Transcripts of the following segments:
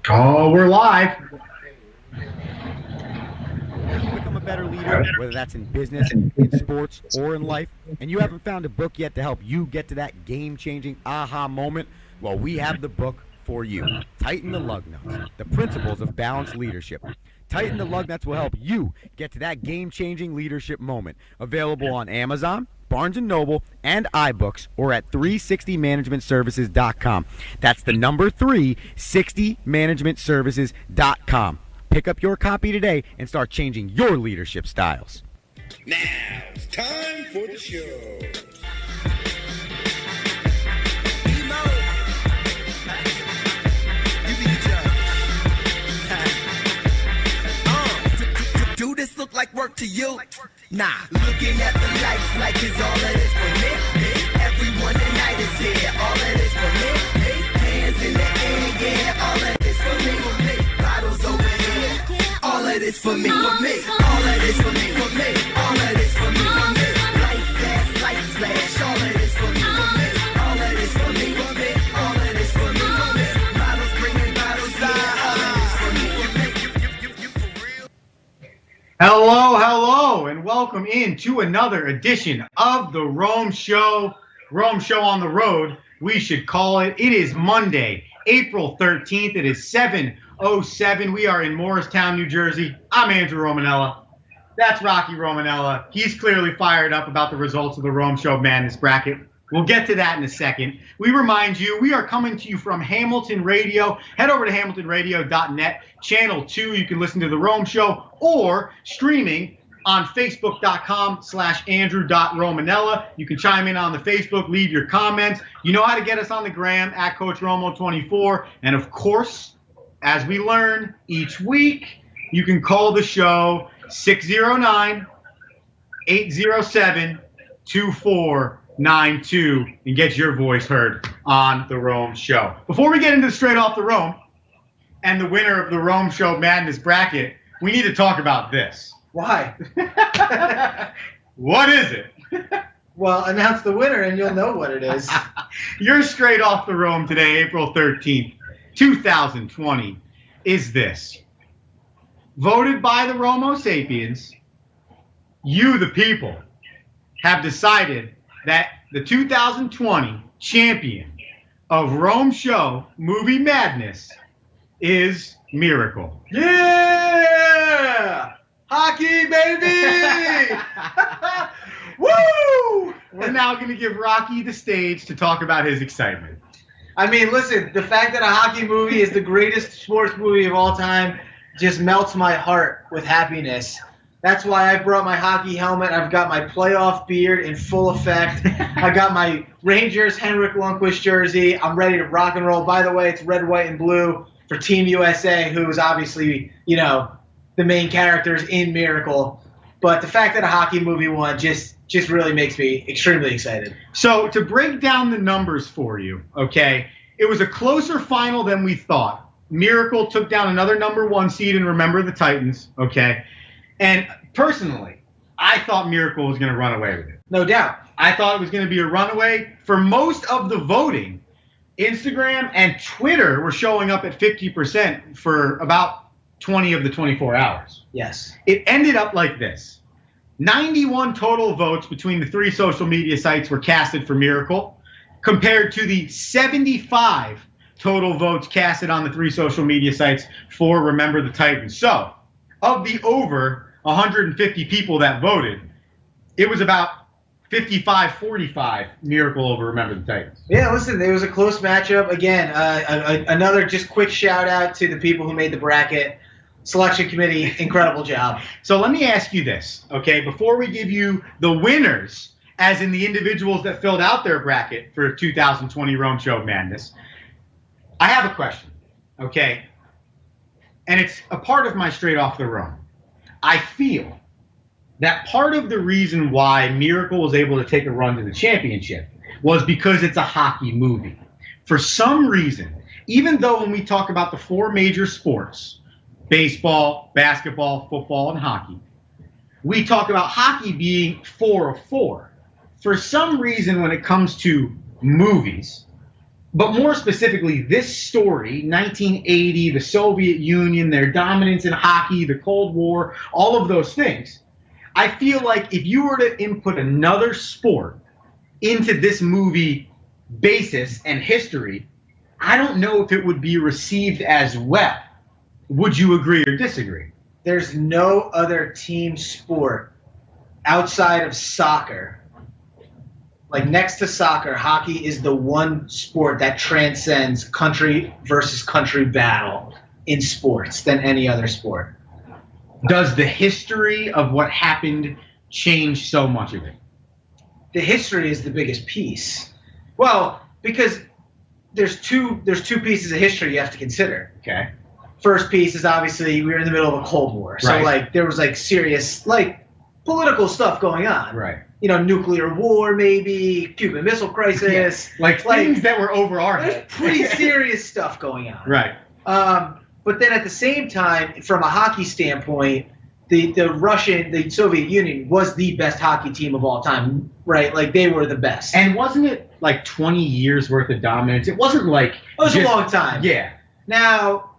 Oh, we're live. Looking to become a better leader, whether that's in business, in sports, or in life, and you haven't found a book yet to help you get to that game changing aha moment? Well, we have the book for you. Tighten the Lug Nuts, the principles of balanced leadership. Tighten the Lug Nuts will help you get to that game changing leadership moment. Available on Amazon, Barnes & Noble, and iBooks, or at 360managementservices.com. That's the number 360managementservices.com. Pick up your copy today and start changing your leadership styles. Now it's time for the show. Do this look like work to you? Nah. Looking at the lights like it's all of this for me. Everyone tonight is here. All of this for me. Hands in the air, yeah. All of this for me. Bottles over here. All of this for me. All of this for me. All of this for me. Light fast, light flash. All of this for me. All of this for me. All of this for me. Bottles bringing bottles here. All of this for me. You for real? Hello, and welcome into another edition of the Rome Show. Rome Show on the road, we should call it. It is Monday, April 13th. It is 7:07. We are in Morristown, New Jersey. I'm Andrew Romanella. That's Rocky Romanella. He's clearly fired up about the results of the Rome Show Madness bracket. We'll get to that in a second. We remind you, we are coming to you from Hamilton Radio. Head over to hamiltonradio.net, channel 2. You can listen to the Rome Show or streaming on facebook.com/andrew.romanella. You can chime in on the Facebook, leave your comments. You know how to get us on the gram at Coach Romo24. And of course, as we learn each week, you can call the show 609-807-2492 and get your voice heard on the Rome Show. Before we get into Straight Off the Rome and the winner of the Rome Show Madness bracket, we need to talk about this. Why? What is it? Well, announce the winner and you'll know what it is. You're Straight Off the Rome today, April 13th, 2020, is this. Voted by the Romo Sapiens, you, the people, have decided that the 2020 champion of Rome Show Movie Madness is Miracle. Yeah! Hockey, baby! Woo! We're now going to give Rocky the stage to talk about his excitement. I mean, listen, the fact that a hockey movie is the greatest sports movie of all time just melts my heart with happiness. That's why I brought my hockey helmet. I've got my playoff beard in full effect. I got my Rangers Henrik Lundqvist jersey. I'm ready to rock and roll. By the way, it's red, white, and blue for Team USA, who is obviously, the main characters in Miracle. But the fact that a hockey movie won just really makes me extremely excited. So to break down the numbers for you, okay, it was a closer final than we thought. Miracle took down another number 1 seed in Remember the Titans, okay? And personally, I thought Miracle was going to run away with it. No doubt. I thought it was going to be a runaway. For most of the voting, Instagram and Twitter were showing up at 50% for about 20 of the 24 hours. Yes. It ended up like this. 91 total votes between the 3 social media sites were casted for Miracle, compared to the 75 total votes casted on the 3 social media sites for Remember the Titans. So, of the over 150 people that voted, it was about 55-45 Miracle over Remember the Titans. Yeah, listen, it was a close matchup. Again, another just quick shout out to the people who made the bracket. Selection committee, incredible job. So let me ask you this, okay? Before we give you the winners, as in the individuals that filled out their bracket for 2020 Rome Show Madness, I have a question, okay? And it's a part of my Straight Off the Rome. I feel that part of the reason why Miracle was able to take a run to the championship was because it's a hockey movie. For some reason, even though when we talk about the 4 major sports, baseball, basketball, football, and hockey, we talk about hockey being 4 of 4. For some reason, when it comes to movies, But more specifically, this story, 1980, the Soviet Union, their dominance in hockey, the Cold War, all of those things. I feel like if you were to input another sport into this movie basis and history, I don't know if it would be received as well. Would you agree or disagree? There's no other team sport outside of soccer. Like next to soccer, hockey is the one sport that transcends country versus country battle in sports than any other sport. Does the history of what happened change so much of it? The history is the biggest piece. Well, because there's two pieces of history you have to consider. Okay. First piece is obviously we were in the middle of a Cold War. So Right. like there was like serious like political stuff going on. Right. You know, nuclear war maybe, Cuban Missile Crisis. Like things that were over our There's heads. pretty serious stuff going on. Right. But then at the same time, from a hockey standpoint, the Soviet Union was the best hockey team of all time, right? Like they were the best. And wasn't it like 20 years worth of dominance? It wasn't like It was a just- long time. Yeah. Now,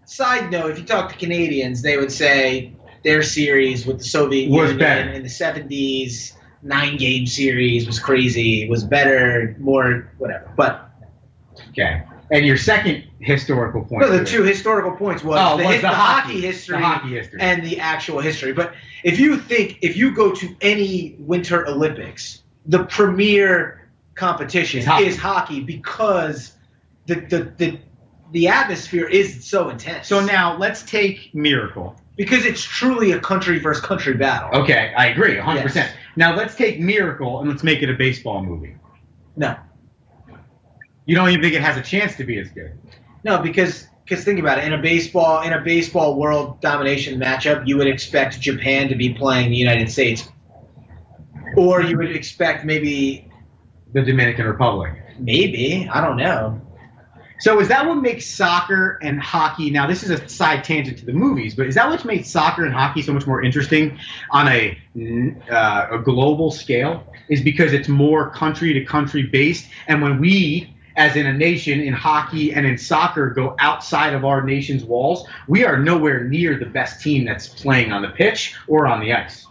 side note, if you talk to Canadians, they would say their series with the Soviet Was Union better. in the 70s, 9-game series was crazy, was better, more whatever. But Okay. And your second historical point. no, the to it. two historical points was Oh, the, was the hockey history, The hockey history. and the actual history. But if you go to any Winter Olympics, the premier competition Is hockey. because the atmosphere is so intense. So now let's take Miracle. because it's truly a country versus country battle. Okay, I agree, 100%. Yes. Now let's take Miracle and let's make it a baseball movie. No, You don't even think it has a chance to be as good. no, because think about it. In a baseball world domination matchup, you would expect Japan to be playing the United States, or you would expect maybe The Dominican Republic. I don't know. So is that what makes soccer and hockey, now this is a side tangent to the movies, but is that what makes soccer and hockey so much more interesting on a global scale? Is because it's more country to country based, and when we, as in a nation in hockey and in soccer, go outside of our nation's walls, we are nowhere near the best team that's playing on the pitch or on the ice.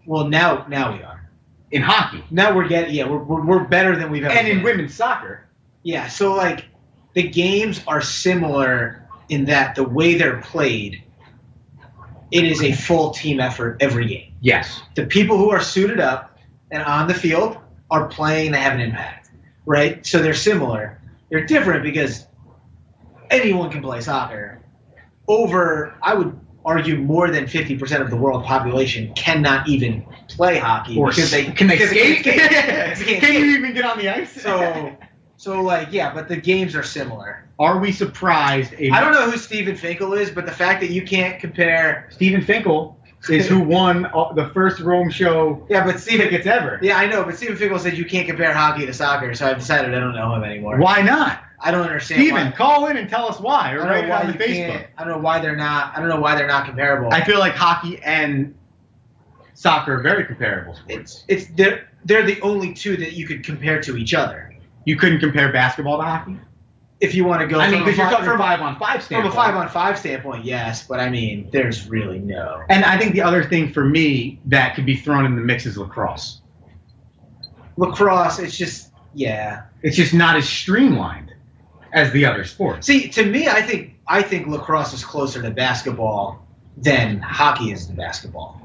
Well, now we are. In hockey. Now we're better than we've ever And in been. women's soccer. Yeah, so like the games are similar in that the way they're played, it is a full team effort every game. Yes. The people who are suited up and on the field are playing to have an impact, right? So they're similar. They're different because anyone can play soccer. I would argue more than 50% of the world population cannot even play hockey Or because they can they because skate? They can't skate. Can you even get on the ice? So like, yeah, but the games are similar. Are we surprised? I don't know who Steven Finkel is, but the fact that you can't compare. Stephen Finkel is who won the first Rome show Yeah, but Steven. tickets ever. Yeah, I know, but Steven Finkel said you can't compare hockey to soccer, so I've decided I don't know him anymore. Why not? I don't understand. Steven, why. call in and tell us why, or I write don't it know why on the you Facebook. can't. I don't know why they're not. I don't know why they're not comparable. I feel like hockey and soccer are very comparable sports. They're the only two that you could compare to each other. You couldn't compare basketball to hockey? If you want to go I mean, from because you're talking from from 5-on-5 from standpoint. a 5-on-5 standpoint, yes, but I mean, there's really no. And I think the other thing for me that could be thrown in the mix is lacrosse. Lacrosse, it's just It's just not as streamlined as the other sports. See, to me, I think lacrosse is closer to basketball than hockey is to basketball.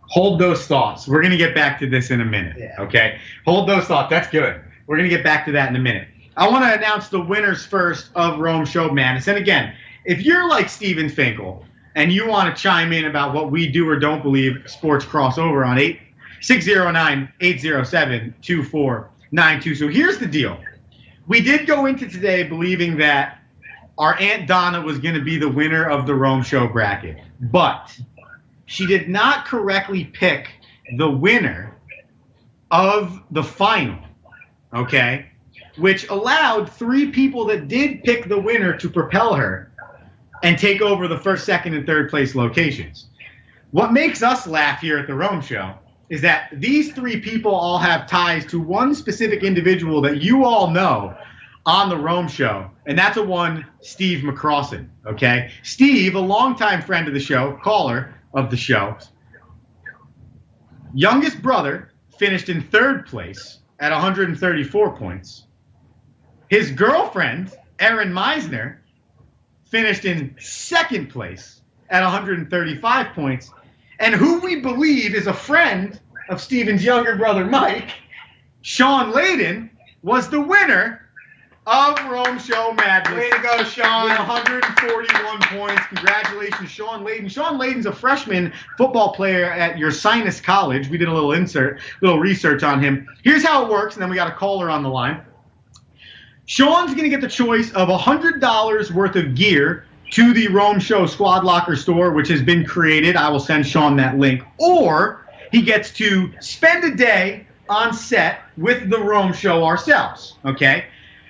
Hold those thoughts. We're going to get back to this in a minute. Yeah. Okay? Hold those thoughts. That's good. We're going to get back to that in a minute. I want to announce the winners first of Rome Show Madness. And again, if you're like Steven Finkel and you want to chime in about what we do or don't believe sports crossover on 609-807-2492. So here's the deal. We did go into today believing that our Aunt Donna was going to be the winner of the Rome Show bracket. But she did not correctly pick the winner of the final, okay? Which allowed 3 people that did pick the winner to propel her and take over the first, second, and third place locations. What makes us laugh here at the Rome Show is that these 3 people all have ties to one specific individual that you all know on the Rome Show, and that's a one Steve McCrossan, okay? Steve, a longtime friend of the show, caller of the show, youngest brother finished in 3rd place at 134 points. His girlfriend, Erin Meisner, finished in 2nd place at 135 points. And who we believe is a friend of Steven's younger brother, Mike, Sean Layden, was the winner of Rome Show Madness. Way to go, Sean. With 141 points. Congratulations, Sean Layden. Sean Layden's a freshman football player at Ursinus College. We did a little research on him. Here's how it works, and then we got a caller on the line. Sean's going to get the choice of $100 worth of gear to the Rome Show Squad Locker store, which has been created. I will send Sean that link. Or he gets to spend a day on set with the Rome Show ourselves, okay?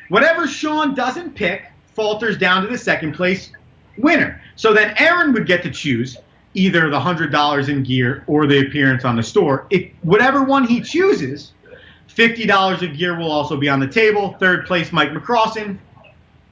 Whatever Sean doesn't pick falters down to the 2nd place winner. So then Aaron would get to choose either the $100 in gear or the appearance on the store. Whatever one he chooses, $50 of gear will also be on the table. 3rd place, Mike McCrossan,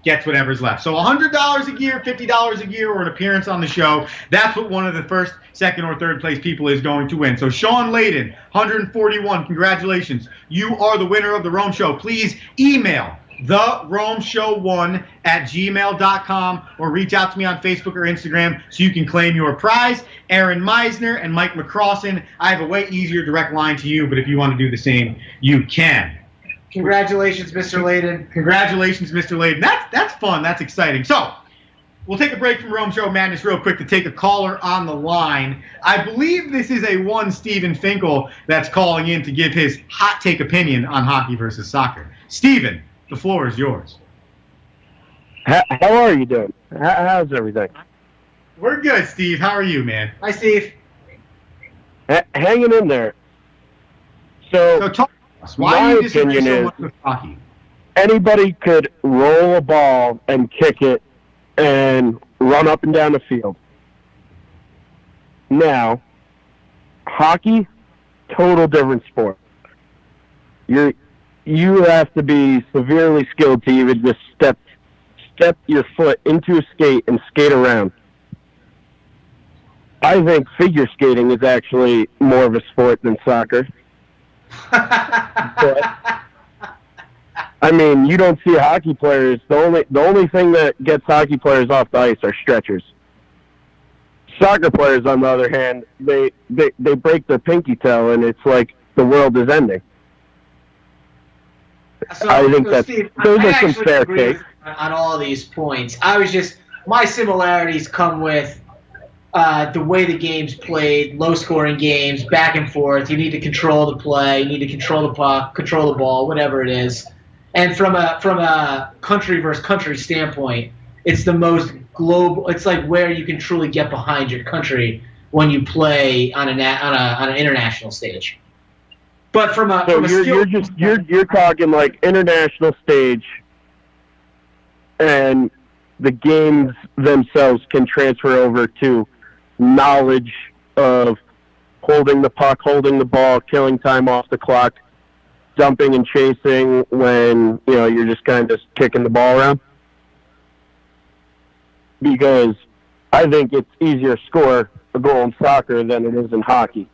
gets whatever's left. So $100 a gear, $50 a gear, or an appearance on the show. That's what one of the 1st, 2nd, or 3rd place people is going to win. So Sean Layden, 141, congratulations. You are the winner of the Rome Show. Please email theromeshow1@gmail.com or reach out to me on Facebook or Instagram so you can claim your prize. Erin Meisner and Mike McCrossan, I have a way easier direct line to you, but if you want to do the same, you can. Congratulations, Mr. Layden. Congratulations, Mr. Layden. That's fun. That's exciting. So we'll take a break from Rome Show Madness real quick to take a caller on the line. I believe this is a one Steven Finkel that's calling in to give his hot take opinion on hockey versus soccer. Steven, the floor is yours. How are you doing? How's everything? We're good, Steve. How are you, man? Hi, Steve. Hanging in there. So talk to us. Why my do you disagree opinion so is- much with hockey? Anybody could roll a ball and kick it and run up and down the field. Now, hockey, total different sport. You have to be severely skilled to even just step your foot into a skate and skate around. I think figure skating is actually more of a sport than soccer. But, I mean, you don't see hockey players. The only thing that gets hockey players off the ice are stretchers. Soccer players, on the other hand, they break their pinky toe, and it's like the world is ending. I think Steve, those I are some actually fair agree takes. with you on all these points. My similarities come with the way the game's played, low-scoring games, back and forth. You need to control the play. You need to control the puck, control the ball, whatever it is. And from a country versus country standpoint, it's the most global. It's like where you can truly get behind your country when you play on an international stage. But from a you're talking like international stage, and the games themselves can transfer over to knowledge of holding the puck, holding the ball, killing time off the clock, dumping and chasing when you're just kind of kicking the ball around. Because I think it's easier to score a goal in soccer than it is in hockey.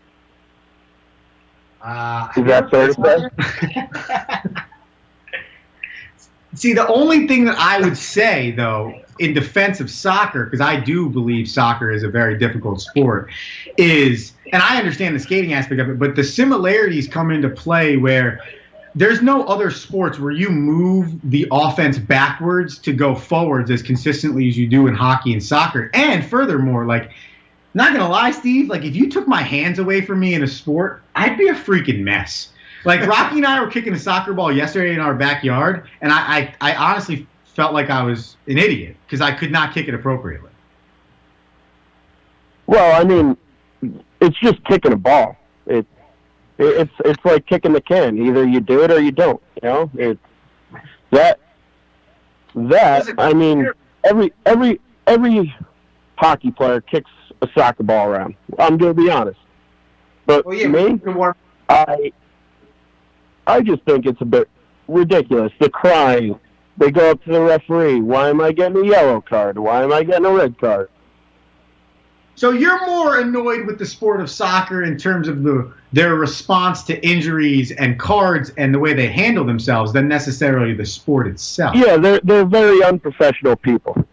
Is that fair to say? See, the only thing that I would say, though, in defense of soccer, because I do believe soccer is a very difficult sport, is, and I understand the skating aspect of it, but the similarities come into play where there's no other sports where you move the offense backwards to go forwards as consistently as you do in hockey and soccer. And furthermore, like, not going to lie, Steve, like, if you took my hands away from me in a sport, I'd be a freaking mess. Like, Rocky and I were kicking a soccer ball yesterday in our backyard, and I honestly felt like I was an idiot because I could not kick it appropriately. Well, I mean, it's just kicking a ball. It's like kicking the can. Either you do it or you don't. It's that. I mean, every hockey player kicks a soccer ball around. I'm going to be honest, but me, I just think it's a bit ridiculous. The crying, They go up to the referee. Why am I getting a yellow card? Why am I getting a red card? So you're more annoyed with the sport of soccer in terms of their response to injuries and cards and the way they handle themselves than necessarily the sport itself. Yeah, they're very unprofessional people.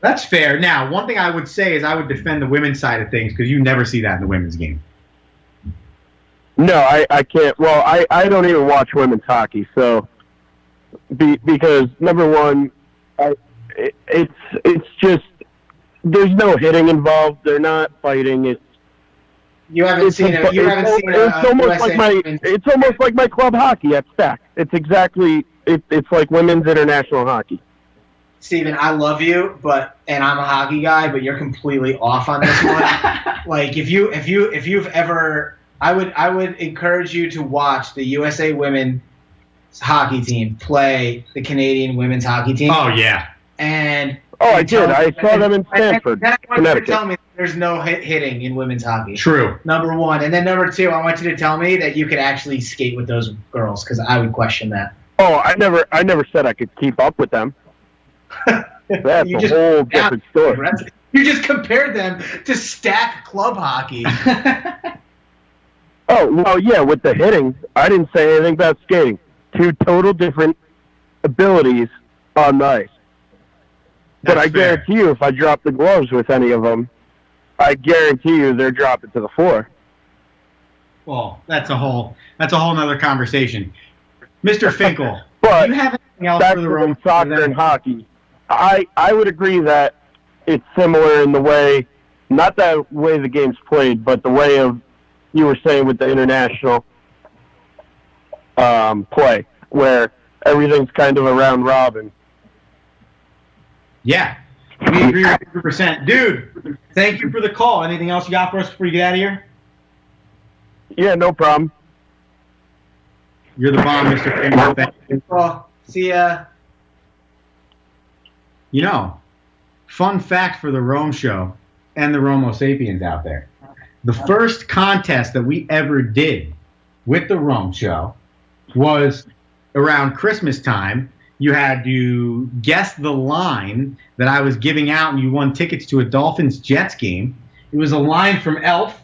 That's fair. Now, one thing I would say is I would defend the women's side of things because you never see that in the women's game. No, I can't. Well, I don't even watch women's hockey, so because number one, it's just there's no hitting involved. They're not fighting. It's almost like my club hockey at Stack. It's exactly it's like women's international hockey. Steven, I love you, and I'm a hockey guy, but you're completely off on this one. Like if you've ever, I would encourage you to watch the USA women's hockey team play the Canadian women's hockey team. Oh yeah. I did. I saw them in Stanford, Then I want you to Connecticut. tell me there's no hitting in women's hockey. True. Number one, and then number two, I want you to tell me that you could actually skate with those girls because I would question that. Oh, I never said I could keep up with them. That's You a just- whole different story. You just compared them to Stack club hockey. Oh, well, yeah, with the hitting, I didn't say anything about skating. Two total different abilities on the ice. But That's I fair. guarantee you, if I drop the gloves with any of them, I guarantee you they're dropping to the floor. Well, that's a whole nother conversation. Mr. Finkel, But do you have anything else back for to the Rome? soccer and hockey, I would agree that it's similar in the way, not the way the game's played, but the way of, you were saying with the international play, where everything's kind of a round robin. Yeah, we agree 100%. Dude, thank you for the call. Anything else you got for us before you get out of here? Yeah, no problem. You're the bomb, Mr. Finkel. Thank you. Well, see ya. You know, fun fact for the Rome Show and the Romo Sapiens out there. The first contest that we ever did with the Rome Show was around Christmas time. You had to guess the line that I was giving out, and you won tickets to a Dolphins-Jets game. It was a line from Elf,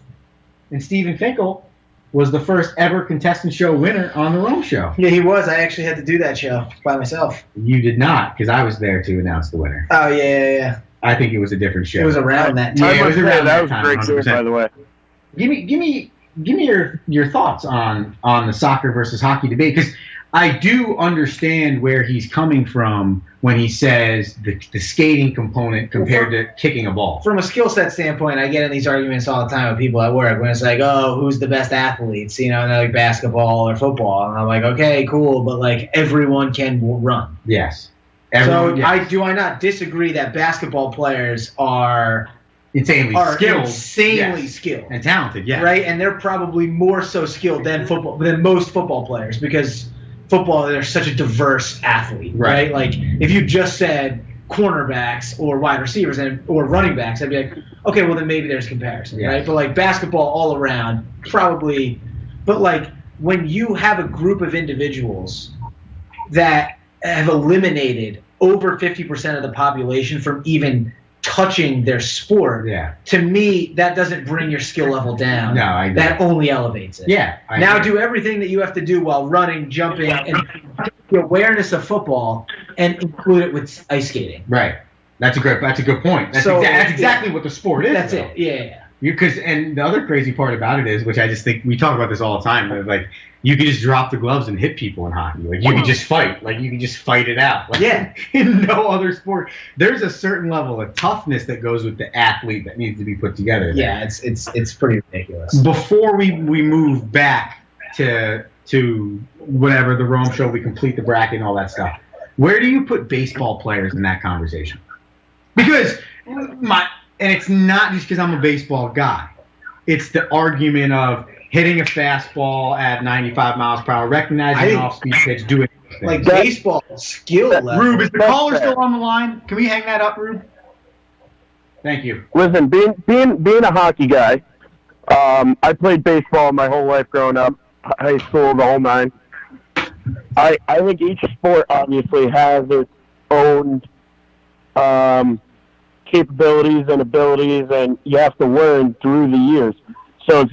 and Stephen Finkel was the first ever contestant show winner on the Rome Show. Yeah, he was. I actually had to do that show by myself. You did not, because I was there to announce the winner. Oh, yeah. I think it was a different show. It was around that Yeah, time. it was around that that was time, a great game, 100%. by the way. Give me your thoughts on the soccer versus hockey debate, because I do understand where he's coming from when he says the skating component compared to kicking a ball. From a skill set standpoint, I get in these arguments all the time with people at work when it's like, oh, who's the best athletes? You know, and they're like basketball or football. And I'm like, okay, cool, but like everyone can run. Yes. So yes. I not disagree that basketball players are insanely skilled, yes. skilled. And talented, yeah. Right? And they're probably more so skilled than most football players because football, they're such a diverse athlete, right? Like if you just said cornerbacks or wide receivers or running backs, I'd be like, okay, well then maybe there's comparison, right? But like basketball all around, probably. But like when you have a group of individuals that have eliminated over 50% of the population from even touching their sport, to me, that doesn't bring your skill level down. No, I agree. That only elevates it. Yeah. I Now agree. do everything that you have to do while running, jumping, and the awareness of football and include it with ice skating. Right. That's a good point. That's, So, that's exactly what the sport is. That's though. it. Yeah. Because and the other crazy part about it is, which I just think we talk about this all the time, that, like you can just drop the gloves and hit people in hockey. Like you can just fight. Like you can just fight it out. Like, Yeah. In no other sport, there's a certain level of toughness that goes with the athlete that needs to be put together. there. Yeah. It's pretty ridiculous. Before we move back to whatever the Rome Show, we complete the bracket and all that stuff. Where do you put baseball players in that conversation? Because and it's not just because I'm a baseball guy. It's the argument of hitting a fastball at 95 miles per hour, recognizing an off-speed pitch, doing things. Like baseball skill level. Rube, is the caller still on the line? Can we hang that up, Rube? Thank you. Listen, being a hockey guy, I played baseball my whole life growing up, high school, the whole nine. I think each sport obviously has its own capabilities and abilities, and you have to learn through the years. So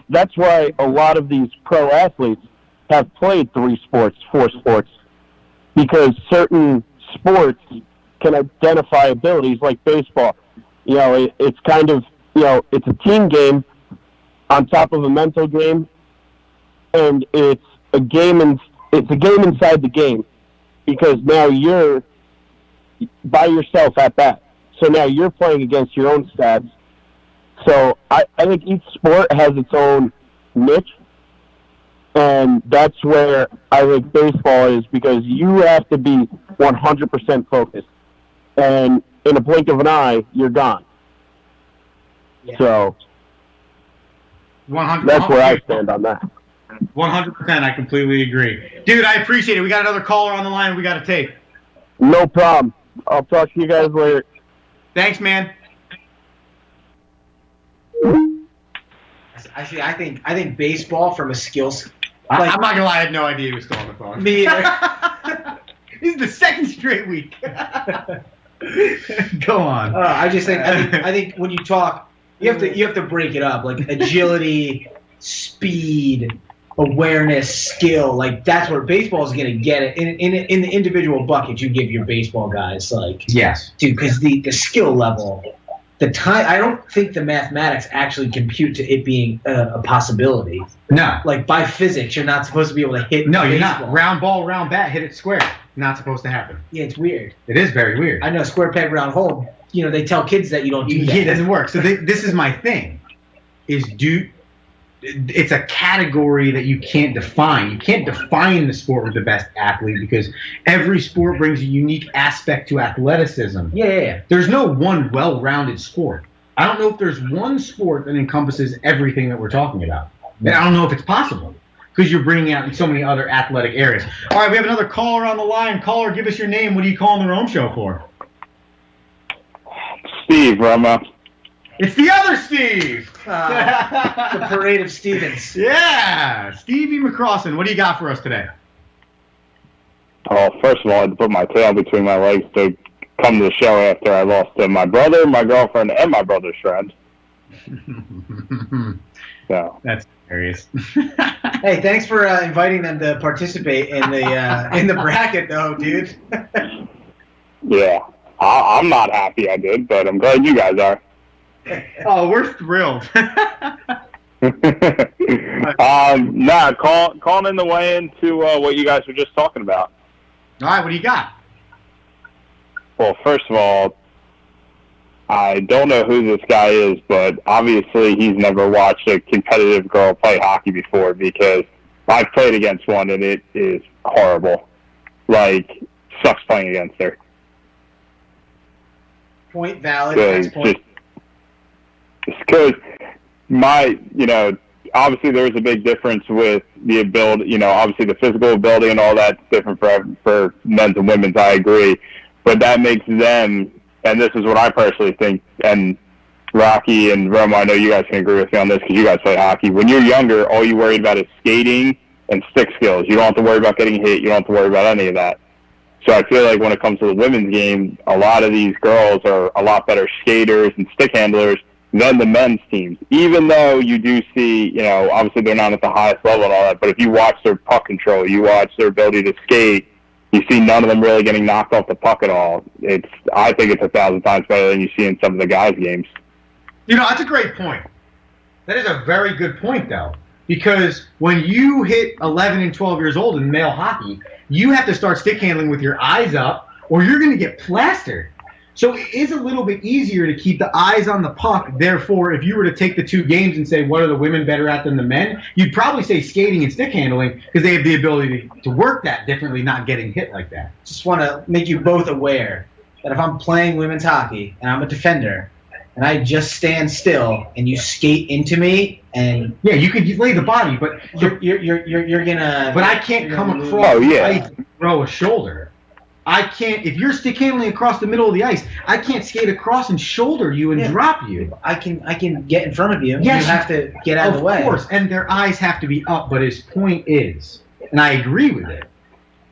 that's why a lot of these pro athletes have played 3 sports, 4 sports, because certain sports can identify abilities like baseball. It's kind of, it's a team game on top of a mental game, and it's a game inside the game, because now you're by yourself at bat. So now you're playing against your own stats. So I think each sport has its own niche, and that's where I think baseball is, because you have to be 100% focused, and in a blink of an eye, you're gone. Yeah. So 100. that's where I stand on that. 100%. I completely agree, dude. I appreciate it. We got another caller on the line. We got to take. No problem. I'll talk to you guys later. Thanks, man. I think baseball from a skills. I'm not gonna lie. I had no idea he was still on the phone. Me either. This is the second straight week. Go on. I think when you talk, you have to break it up, like agility, speed, awareness, skill. Like that's where baseball is gonna get it. In the individual bucket, you give your baseball guys like Yes, dude, because the skill level, the time. I don't think the mathematics actually compute to it being a possibility. no, Like by physics, you're not supposed to be able to hit. no, you're baseball. not. Round ball, round bat, hit it square. Not supposed to happen. Yeah, it's weird. It is very weird. I know square peg round hole. They tell kids that you don't do that. It doesn't work. So this is my thing. It's a category that you can't define. You can't define the sport with the best athlete, because every sport brings a unique aspect to athleticism. Yeah. There's no one well-rounded sport. I don't know if there's one sport that encompasses everything that we're talking about. And I don't know if it's possible, because you're bringing out in so many other athletic areas. All right, we have another caller on the line. Caller, give us your name. What are you calling the Rome Show for? Steve, Roma. It's the other Steve. The parade of Stevens. Yeah, Stevie McCrossan. What do you got for us today? Well, first of all, I had to put my tail between my legs to come to the show after I lost to my brother, my girlfriend, and my brother's friend. So That's hilarious. Hey, thanks for inviting them to participate in the bracket, though, dude. yeah, I'm not happy I did, but I'm glad you guys are. Oh, we're thrilled. Calling in the way into what you guys were just talking about. All right, what do you got? Well, first of all, I don't know who this guy is, but obviously he's never watched a competitive girl play hockey before, because I've played against one and it is horrible. Like, sucks playing against her. Point valid. Next point. Because obviously there's a big difference with the ability, obviously the physical ability and all that's different for men's and women's, I agree. But that makes them, and this is what I personally think, and Rocky and Roma, I know you guys can agree with me on this because you guys play hockey. When you're younger, all you worry about is skating and stick skills. You don't have to worry about getting hit. You don't have to worry about any of that. So I feel like when it comes to the women's game, a lot of these girls are a lot better skaters and stick handlers than the men's teams, even though you do see, obviously they're not at the highest level and all that, but if you watch their puck control, you watch their ability to skate, you see none of them really getting knocked off the puck at all. I think it's 1,000 times better than you see in some of the guys' games. That's a great point. That is a very good point, though, because when you hit 11 and 12 years old in male hockey, you have to start stick handling with your eyes up, or you're going to get plastered. So it is a little bit easier to keep the eyes on the puck. Therefore, if you were to take the two games and say, what are the women better at than the men, you'd probably say skating and stick handling, because they have the ability to work that differently, not getting hit like that. Just want to make you both aware that if I'm playing women's hockey and I'm a defender and I just stand still and you skate into me and yeah, you could lay the body, but you're gonna. But I can't come across Oh, yeah. the ice and throw a shoulder. I can't. If you're stick handling across the middle of the ice, I can't skate across and shoulder you and drop you. I can get in front of you. Yes, you have to get out of the way. Of course, and their eyes have to be up. But his point is, and I agree with it,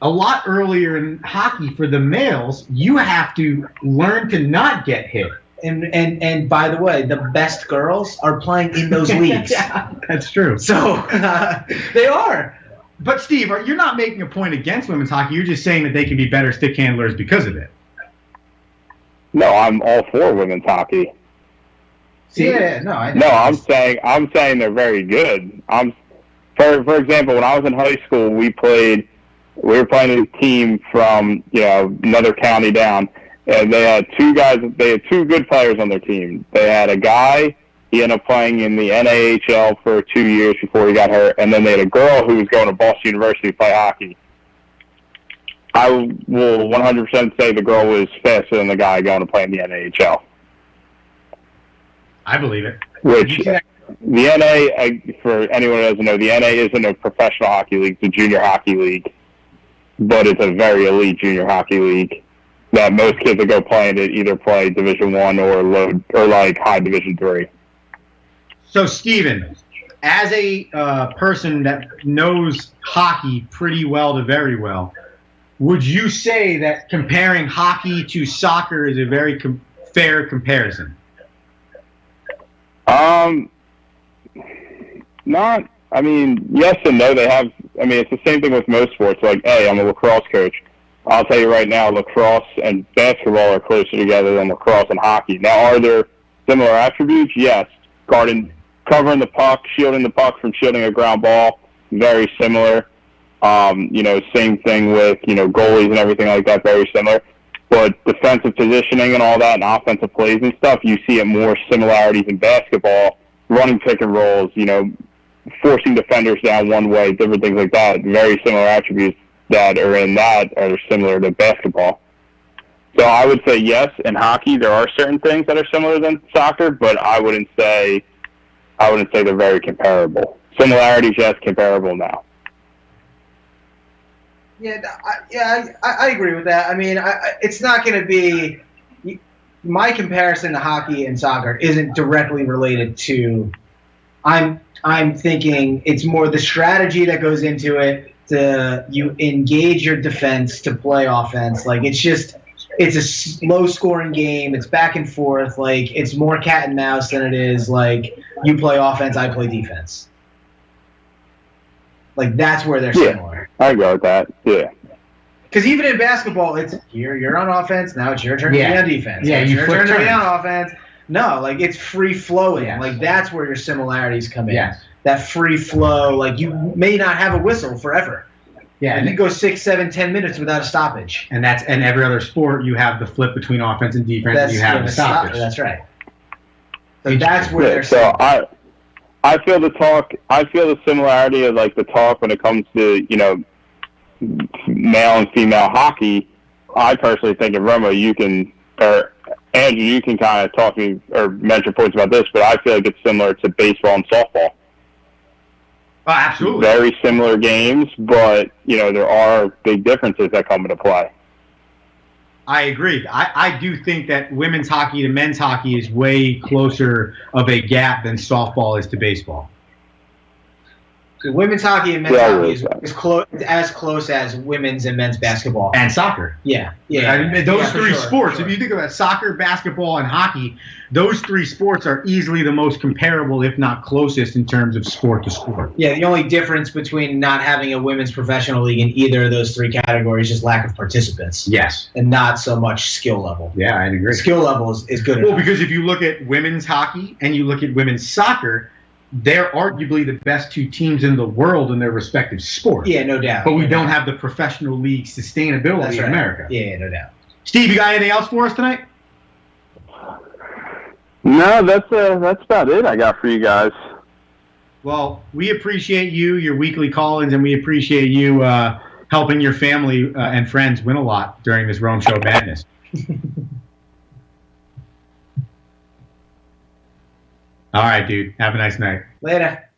a lot earlier in hockey for the males, you have to learn to not get hit. And by the way, the best girls are playing in those leagues. Yeah, that's true. So they are. But Steve, you're not making a point against women's hockey. You're just saying that they can be better stick handlers because of it. No, I'm all for women's hockey. See? Yeah, no, I No, I'm saying they're very good. For example, when I was in high school, we were playing a team from another county down, and they had two good players on their team. They had a guy. He ended up playing in the NAHL for 2 years before he got hurt, and then they had a girl who was going to Boston University to play hockey. I will 100% say the girl was faster than the guy going to play in the NAHL. I believe it. Which the NA, for anyone who doesn't know, the NA isn't a professional hockey league; it's a junior hockey league, but it's a very elite junior hockey league that most kids that go play in it either play Division I or like high Division III. So, Steven, as a person that knows hockey pretty well to very well, would you say that comparing hockey to soccer is a very fair comparison? Yes and no. It's the same thing with most sports. Like, hey, I'm a lacrosse coach. I'll tell you right now, lacrosse and basketball are closer together than lacrosse and hockey. Now, are there similar attributes? Yes. Covering the puck, shielding the puck from shielding a ground ball, very similar. Same thing with, goalies and everything like that, very similar. But defensive positioning and all that and offensive plays and stuff, you see it more similarities in basketball, running pick and rolls, forcing defenders down one way, different things like that. Very similar attributes that are in that are similar to basketball. So I would say yes, in hockey there are certain things that are similar than soccer, but I wouldn't say they're very comparable. Similarities, yes, comparable now. I agree with that. I mean, it's not going to be my comparison to hockey and soccer isn't directly related to. I'm thinking it's more the strategy that goes into it. You engage your defense to play offense. Like it's a low scoring game. It's back and forth. Like it's more cat and mouse than it is like you play offense, I play defense. Like that's where they're similar. I agree with that. Yeah. Because even in basketball, it's you're on offense. Now it's your turn to be on defense. Yeah, it's you your flip turn to be turns. on offense. No, like it's free flowing. Yes. Like that's where your similarities come in. Yes. That free flow. Like you may not have a whistle forever. Yeah, You can go 6, 7, 10 minutes without a stoppage. and every other sport you have the flip between offense and defense. And you have the stoppage. That's right. So that's where Yeah, they're so similar. I feel the similarity of like the talk when it comes to, male and female hockey. I personally think, and Romo, Andrew, you can kind of talk to me or mention points about this, but I feel like it's similar to baseball and softball. Oh, absolutely. Very similar games, but, there are big differences that come into play. I agree. I do think that women's hockey to men's hockey is way closer of a gap than softball is to baseball. So women's hockey and men's Yeah, hockey right. is as close as women's and men's basketball. And soccer. Yeah. I mean, those for three sure, sports, for sure. if you think about soccer, basketball, and hockey, those three sports are easily the most comparable, if not closest, in terms of sport to sport. Yeah, the only difference between not having a women's professional league in either of those three categories is lack of participants Yes. and not so much skill level. Yeah, I agree. Skill level is good Well, enough. because if you look at women's hockey and you look at women's soccer, they're arguably the best two teams in the world in their respective sports. Yeah, no doubt. But we No don't doubt. have the professional league sustainability That's in right. America. Yeah, no doubt. Steve, you got anything else for us tonight? No, that's about it I got for you guys. Well, we appreciate you, your weekly call-ins, and we appreciate you helping your family and friends win a lot during this Rome Show madness. All right, dude. Have a nice night. Later.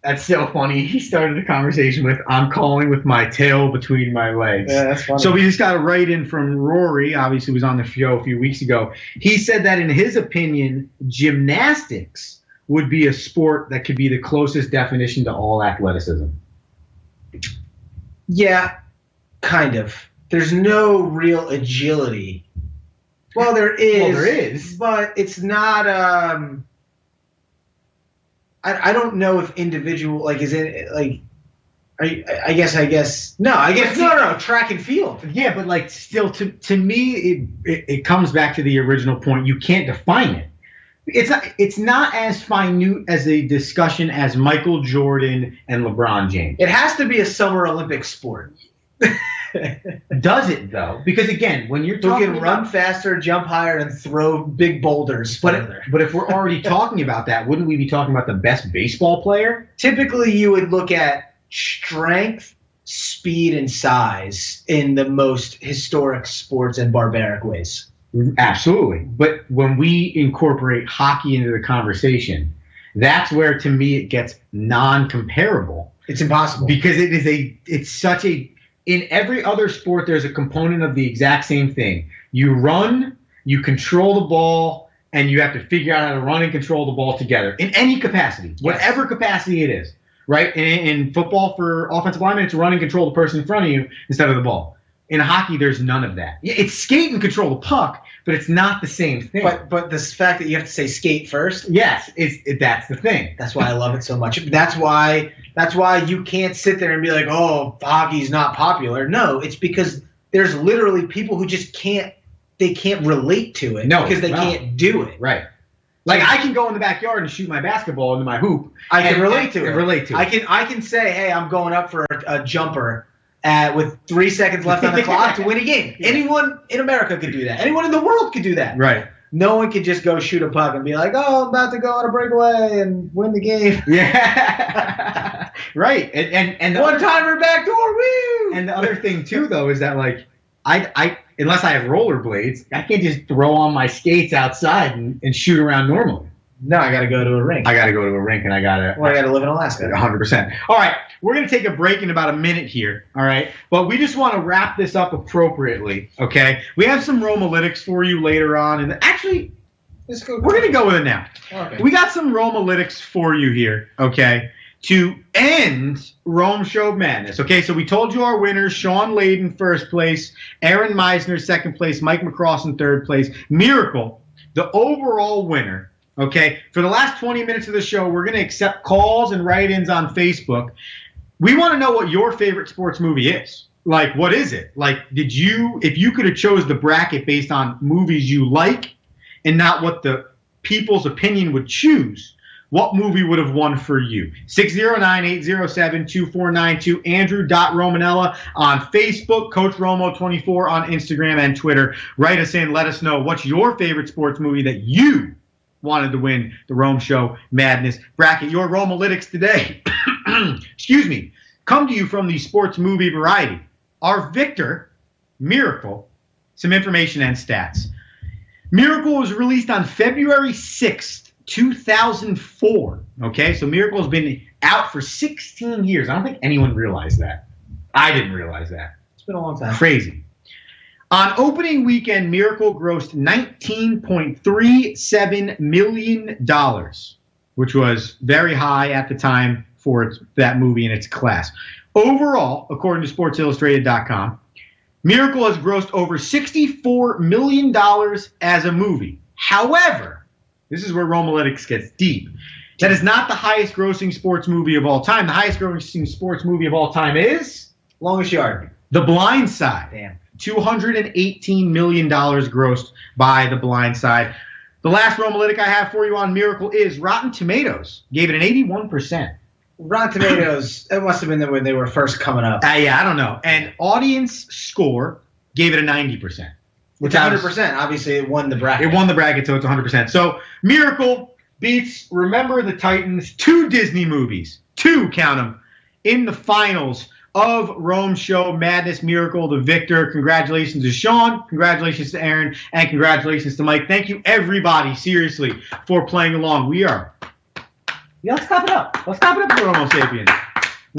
That's so funny. He started the conversation with, I'm calling with my tail between my legs. Yeah, that's funny. So we just got a write-in from Rory, obviously was on the show a few weeks ago. He said that in his opinion, gymnastics would be a sport that could be the closest definition to all athleticism. Yeah, kind of. There's no real agility. Well, there is. Well, there is. But it's not. I don't know if individual is it like. I guess no. I guess no. Track and field. Yeah, but like still, to me, it comes back to the original point. You can't define it. It's not as minute as a discussion as Michael Jordan and LeBron James. It has to be a Summer Olympic sport. Does it though? Because again, when you're Who talking can run about, faster, jump higher, and throw big boulders further. but if we're already talking about that, wouldn't we be talking about the best baseball player? Typically, you would look at strength, speed, and size in the most historic sports and barbaric ways. Absolutely. But when we incorporate hockey into the conversation, that's where to me it gets non-comparable. It's impossible. Because it's such a, in every other sport, there's a component of the exact same thing. You run, you control the ball, and you have to figure out how to run and control the ball together in any capacity, whatever capacity it is, right? In football, for offensive linemen, it's run and control the person in front of you instead of the ball. In hockey, there's none of that. It's skate and control the puck, but it's not the same thing. But this fact that you have to say skate first. Yes, that's the thing. That's why I love it so much. That's why you can't sit there and be like, oh, hockey's not popular. No, it's because there's literally people who just can't relate to it because they can't do it. Right. Like I can go in the backyard and shoot my basketball into my hoop. I can relate to it. Relate to it. I can say, hey, I'm going up for a jumper with 3 seconds left on the clock to win a game. Yeah. Anyone in America could do that. Anyone in the world could do that. Right. No one could just go shoot a puck and be like, oh, I'm about to go on a breakaway and win the game. Yeah. Right. And one-timer backdoor, woo! And the other thing, too, though, is that, like, I unless I have rollerblades, I can't just throw on my skates outside and shoot around normally. No, I got to go to a rink. I got to go to a rink, and I got to live in Alaska. 100%. All right, we're going to take a break in about a minute here, all right? But we just want to wrap this up appropriately, okay? We have some Romalytics for you later on. And actually, we're going to go with it now. Okay. We got some Romalytics for you here, okay, to end Rome Show Madness. Okay, so we told you our winners: Sean Layden, first place; Aaron Meisner, second place; Mike McCross in third place; Miracle, the overall winner. Okay, for the last 20 minutes of the show, we're going to accept calls and write-ins on Facebook. We want to know what your favorite sports movie is. Like, what is it? Like, if you could have chose the bracket based on movies you like and not what the people's opinion would choose, what movie would have won for you? 609-807-2492, Andrew.Romanella on Facebook, Coach Romo24 on Instagram and Twitter. Write us in. Let us know what's your favorite sports movie that you wanted to win the Rome Show Madness bracket. Your Romalytics today, excuse me, come to you from the sports movie variety. Our victor, Miracle, some information and stats. Miracle was released on February 6th, 2004. Okay, so Miracle has been out for 16 years. I don't think anyone realized that. I didn't realize that. It's been a long time. Crazy. On opening weekend, Miracle grossed $19.37 million, which was very high at the time for that movie in its class. Overall, according to SportsIllustrated.com, Miracle has grossed over $64 million as a movie. However, this is where Romalytics gets deep. That is not the highest grossing sports movie of all time. The highest grossing sports movie of all time is Longest Yard. The Blind Side. Damn. $218 million grossed by The Blind Side. The last Romalytic I have for you on Miracle is Rotten Tomatoes. Gave it an 81%. Rotten Tomatoes, it must have been when they were first coming up. Yeah, I don't know. And audience score gave it a 90%. Which 100%. Obviously, it won the bracket. It won the bracket, so it's 100%. So Miracle beats Remember the Titans, 2 Disney movies. 2, count them, in the finals of Rome Show Madness. Miracle, the victor. Congratulations to Sean, congratulations to Aaron, and congratulations to Mike. Thank you, everybody, seriously, for playing along. Let's clap it up. Let's clap it up for Homo Sapiens.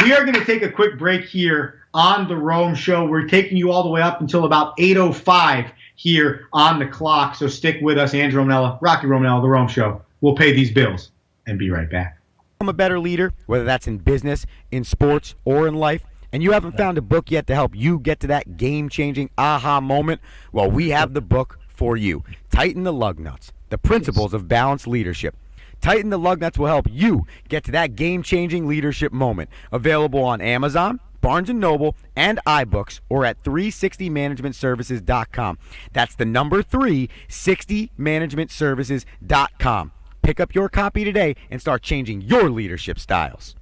We are going to take a quick break here on the Rome Show. We're taking you all the way up until about 8:05 here on the clock, so stick with us. Andrew Romanella, Rocky Romanella, the Rome Show. We'll pay these bills and be right back. Become a better leader, whether that's in business, in sports, or in life, and you haven't found a book yet to help you get to that game-changing aha moment, well, we have the book for you. Tighten the Lug Nuts, the principles of balanced leadership. Tighten the Lug Nuts will help you get to that game-changing leadership moment. Available on Amazon, Barnes & Noble, and iBooks, or at 360managementservices.com. That's the number 360managementservices.com. Pick up your copy today and start changing your leadership styles.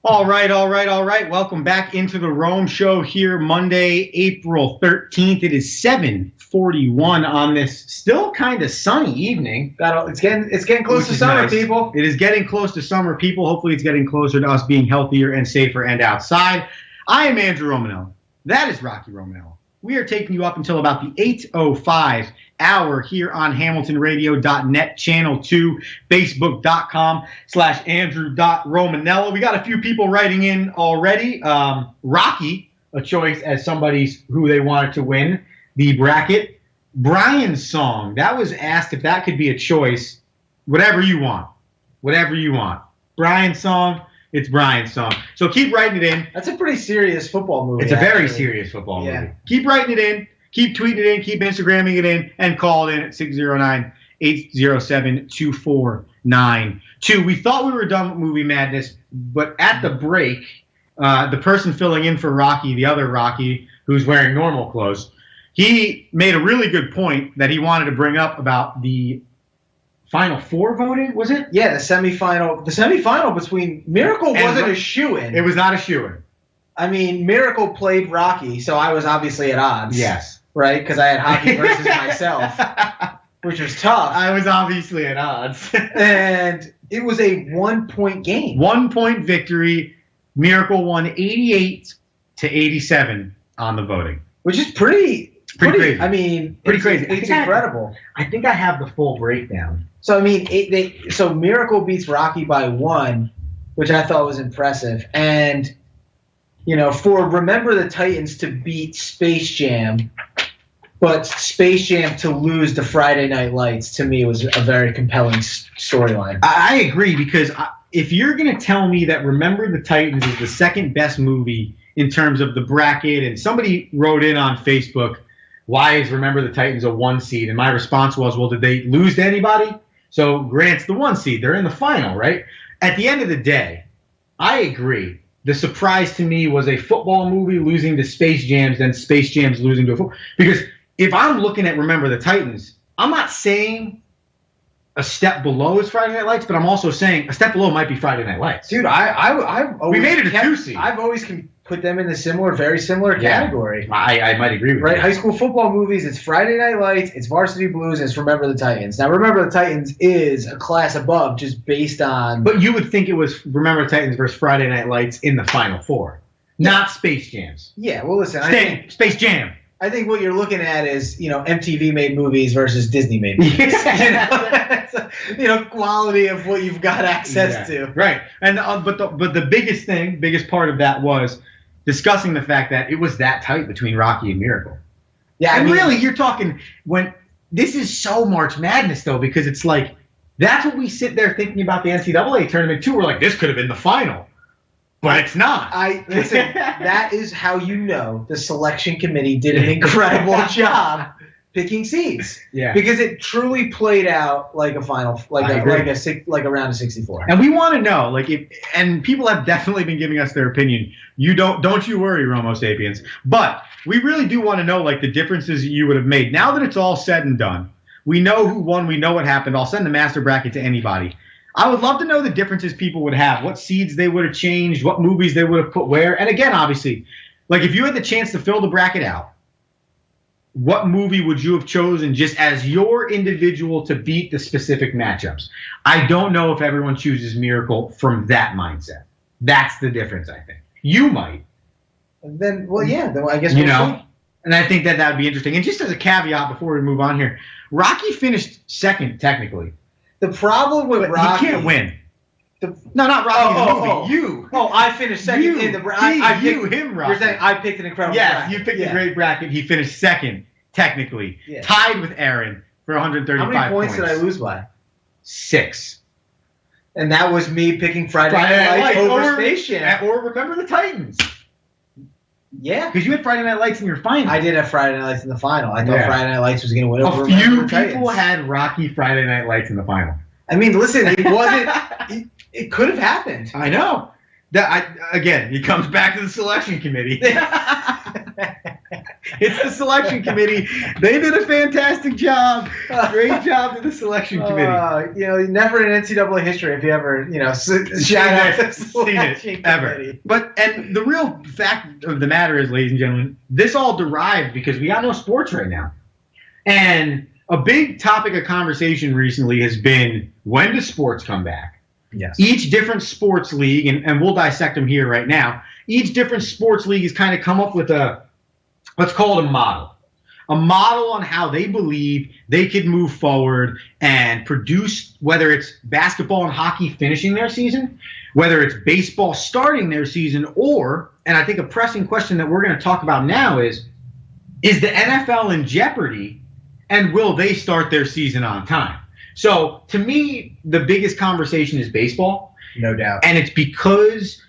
All right. Welcome back into the Rome Show here, Monday, April 13th. It is 7:41 on this still kind of sunny evening. It's getting close to summer, nice. people. It is getting close to summer, people. Hopefully it's getting closer to us being healthier and safer and outside. I am Andrew Romanello. That is Rocky Romanello. We are taking you up until about the 8:05 hour here on HamiltonRadio.net, Channel 2, Facebook.com/Andrew.Romanello. We got a few people writing in already. Rocky, a choice as somebody who they wanted to win the bracket. Brian's song, that was asked if that could be a choice. Whatever you want. Brian's song, it's Brian's song. So keep writing it in. That's a pretty serious football movie. It's a very actually. serious football movie. Yeah. Keep writing it in. Keep tweeting it in. Keep Instagramming it in. And call it in at 609-807-2492. We thought we were done with Movie Madness, but at the break, the person filling in for Rocky, the other Rocky, who's wearing normal clothes, he made a really good point that he wanted to bring up about the Final Four voting, was it? Yeah, the semifinal. The semifinal between Miracle wasn't a shoo-in. It was not a shoo-in. I mean, Miracle played Rocky, so I was obviously at odds. Yes. Right? Because I had hockey versus myself, which was tough. I was obviously at odds. And it was a 1-point game. 1-point victory. Miracle won 88-87 on the voting. Which is pretty crazy. I mean, Pretty it's crazy. It's incredible. I think I have the full breakdown. So, I mean, so Miracle beats Rocky by 1, which I thought was impressive. And, for Remember the Titans to beat Space Jam, but Space Jam to lose to Friday Night Lights, to me, was a very compelling storyline. I agree, because if you're going to tell me that Remember the Titans is the second best movie in terms of the bracket, and somebody wrote in on Facebook, why is Remember the Titans a 1 seed? And my response was, well, did they lose to anybody? So Grant's the 1 seed. They're in the final, right? At the end of the day, I agree. The surprise to me was a football movie losing to Space Jams, then Space Jams losing to a football. Because if I'm looking at Remember the Titans, I'm not saying a step below is Friday Night Lights, but I'm also saying a step below might be Friday Night Lights. Dude, I've always We made it a 2 seed. I've always put them in the very similar category. I might agree with Right, you. high school football movies, it's Friday Night Lights, it's Varsity Blues, and it's Remember the Titans. Now, Remember the Titans is a class above just based on... But you would think it was Remember the Titans versus Friday Night Lights in the Final Four, not Space Jams. Yeah, well, listen, Space Jam. I think what you're looking at is, MTV made movies versus Disney made movies. Quality of what you've got access to. Right. And but the biggest part of that was discussing the fact that it was that tight between Rocky and Miracle. Yeah, And really, you're talking when this is so March Madness though, because it's like that's what we sit there thinking about the NCAA tournament too. We're like, this could have been the final. But it's not. Listen, that is how the selection committee did an incredible job picking seeds. Yeah. Because it truly played out like a final, like a round of 64. And we want to know, and people have definitely been giving us their opinion. Don't you worry, Romo Sapiens. But we really do want to know, the differences you would have made. Now that it's all said and done, we know who won, we know what happened. I'll send the master bracket to anybody. I would love to know the differences people would have, what seeds they would have changed, what movies they would have put where. And again, obviously, if you had the chance to fill the bracket out, what movie would you have chosen just as your individual to beat the specific matchups? I don't know if everyone chooses Miracle from that mindset. That's the difference, I think. You might. And then, then I guess we'll see. And I think that would be interesting. And just as a caveat before we move on here, Rocky finished second, technically. The problem with Rocky... He can't win. No, not Rocky the movie. You. Oh, I finished second in the bracket. Him, Rocky. You're saying I picked an incredible bracket. Yes, you picked a great bracket. He finished second, technically. Yeah. Tied with Aaron for 135 points. How many points did I lose by? 6. And that was me picking Friday Friday Night Lights over or, Space Jam. or remember the Titans. Yeah. Because you had Friday Night Lights in your final. I did have Friday Night Lights in the final. I thought Yeah. Friday Night Lights was going to win over A few the Titans. people had Rocky Friday Night Lights in the final. I mean, listen, it wasn't. It could have happened. I know. Again, he comes back to the selection committee. It's the selection committee. They did a fantastic job. Great job to the selection committee. Never in NCAA history have you ever, shout out to the Seen selection it ever. committee. And the real fact of the matter is, ladies and gentlemen, this all derived because we got no sports right now. And a big topic of conversation recently has been, when does sports come back? Yes. Each different sports league, and we'll dissect them here right now, each different sports league has kind of come up with let's call it a model on how they believe they could move forward and produce, whether it's basketball and hockey finishing their season, whether it's baseball starting their season, or, and I think a pressing question that we're going to talk about now is the NFL in jeopardy, and will they start their season on time? So, to me, the biggest conversation is baseball. No doubt. And it's because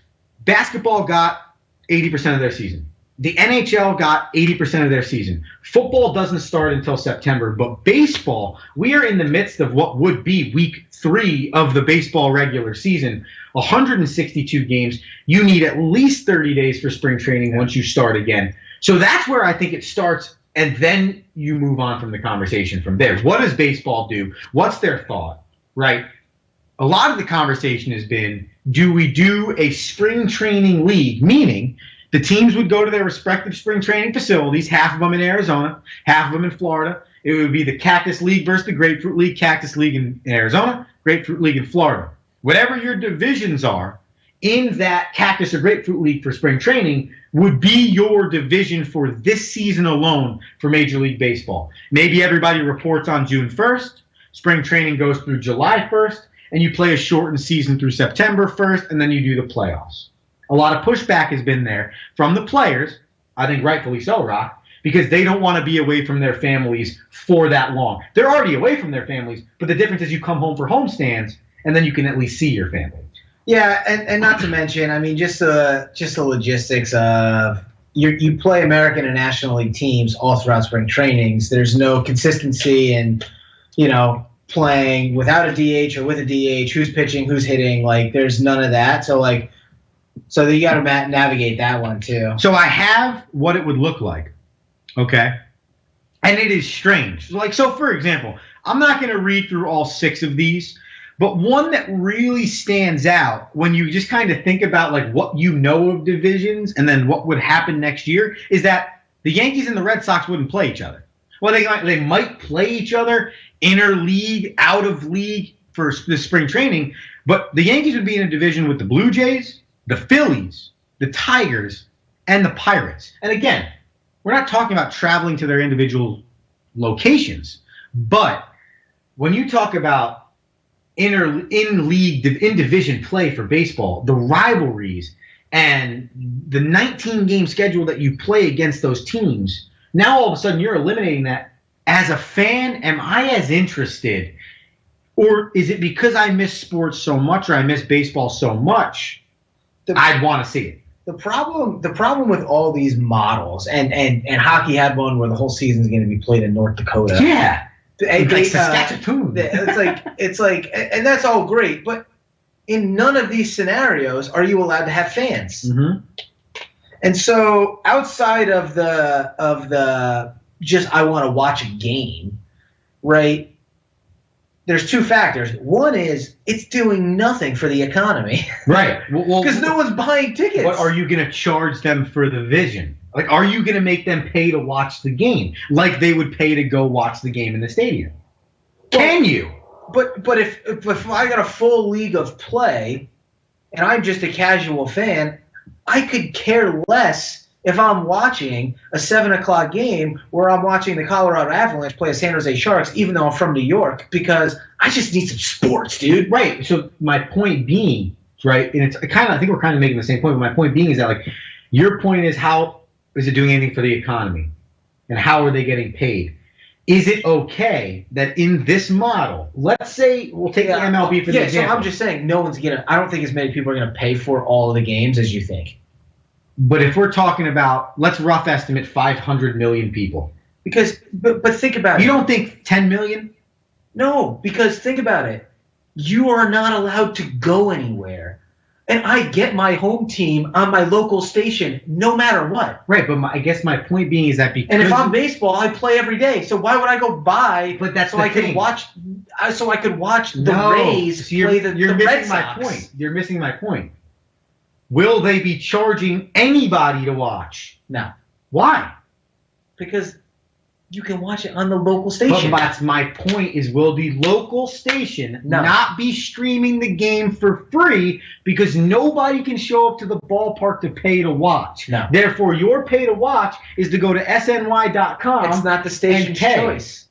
basketball got 80% of their season. The NHL got 80% of their season. Football doesn't start until September, but baseball, we are in the midst of what would be week 3 of the baseball regular season. 162 games. You need at least 30 days for spring training once you start again. So that's where I think it starts. And then you move on from the conversation from there. What does baseball do? What's their thought, right? A lot of the conversation has been, do we do a spring training league? Meaning the teams would go to their respective spring training facilities, half of them in Arizona, half of them in Florida. It would be the Cactus League versus the Grapefruit League, Cactus League in Arizona, Grapefruit League in Florida. Whatever your divisions are in that Cactus or Grapefruit League for spring training would be your division for this season alone for Major League Baseball. Maybe everybody reports on June 1st, spring training goes through July 1st, and you play a shortened season through September 1st, and then you do the playoffs. A lot of pushback has been there from the players, I think rightfully so, Rock, because they don't want to be away from their families for that long. They're already away from their families, but the difference is you come home for homestands, and then you can at least see your family. Yeah, and not to mention, I mean, just the logistics of you play American and National League teams all throughout spring trainings. There's no consistency in, playing without a DH or with a DH, who's pitching, who's hitting. Like, there's none of that. So you got to navigate that one too. So I have what it would look like, okay? And it is strange. So for example, I'm not going to read through all 6 of these. But one that really stands out when you just kind of think about what you know of divisions and then what would happen next year is that the Yankees and the Red Sox wouldn't play each other. Well, they might play each other inter-league, out of league for the spring training, but the Yankees would be in a division with the Blue Jays, the Phillies, the Tigers, and the Pirates. And again, we're not talking about traveling to their individual locations, but when you talk about in division play for baseball, the rivalries and the 19-game schedule that you play against those teams, now all of a sudden you're eliminating that. As a fan, am I as interested? Or is it because I miss sports so much or I miss baseball so much, I'd want to see it? The problem with all these models, and hockey had one where the whole season is going to be played in North Dakota. Yeah. Saskatchewan. It's like, and that's all great, but in none of these scenarios are you allowed to have fans. Mm-hmm. And so, outside of the just I want to watch a game, right? There's 2 factors. One is it's doing nothing for the economy, right? Because no one's buying tickets. But are you going to charge them for the vision? Are you going to make them pay to watch the game like they would pay to go watch the game in the stadium? Can you? But if I got a full league of play and I'm just a casual fan, I could care less if I'm watching a 7:00 game where I'm watching the Colorado Avalanche play the San Jose Sharks, even though I'm from New York, because I just need some sports, dude. Right. So my point being, right, and I think we're kind of making the same point, but my point being is that your point is, how is it doing anything for the economy? And how are they getting paid? is it okay that in this model, let's say we'll take the MLB for the example. So I'm just saying, I don't think as many people are gonna pay for all of the games as you think. But if we're talking about, let's rough estimate 500 million people. Because, but think about it. You don't think 10 million? No, because think about it. You are not allowed to go anywhere. And I get my home team on my local station no matter what. Right, but I guess my point being is that because... And if I'm baseball, I play every day. So why would I go buy but that's so the I thing. could watch the Rays play the you're Red missing Sox? my point. You're missing my point. Will they be charging anybody to watch? No. Why? Because you can watch it on the local station. But that's my point is, will the local station not be streaming the game for free because nobody can show up to the ballpark to pay to watch? No. Therefore, your pay to watch is to go to SNY.com. It's not the station's choice.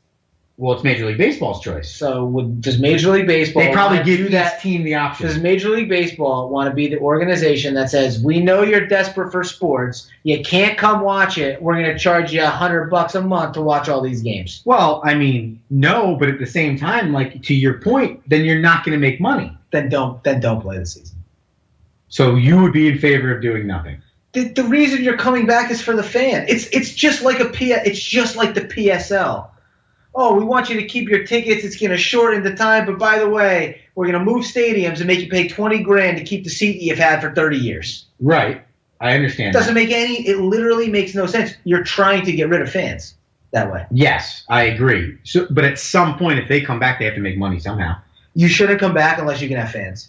Well, it's Major League Baseball's choice. So does Major League Baseball They probably give do that team the option. Does Major League Baseball want to be the organization that says, we know you're desperate for sports, you can't come watch it, we're going to charge you $100 a month to watch all these games? Well, I mean, no, but at the same time, like to your point, then you're not going to make money. Then don't play the season. So you would be in favor of doing nothing. The reason you're coming back is for the fan. It's just like the PSL. Oh, we want you to keep your tickets. It's going to shorten the time. But by the way, we're going to move stadiums and make you pay $20,000 to keep the seat you've had for 30 years. Right. I understand. It literally makes no sense. You're trying to get rid of fans that way. Yes, I agree. So, but at some point, if they come back, they have to make money somehow. You shouldn't come back unless you can have fans.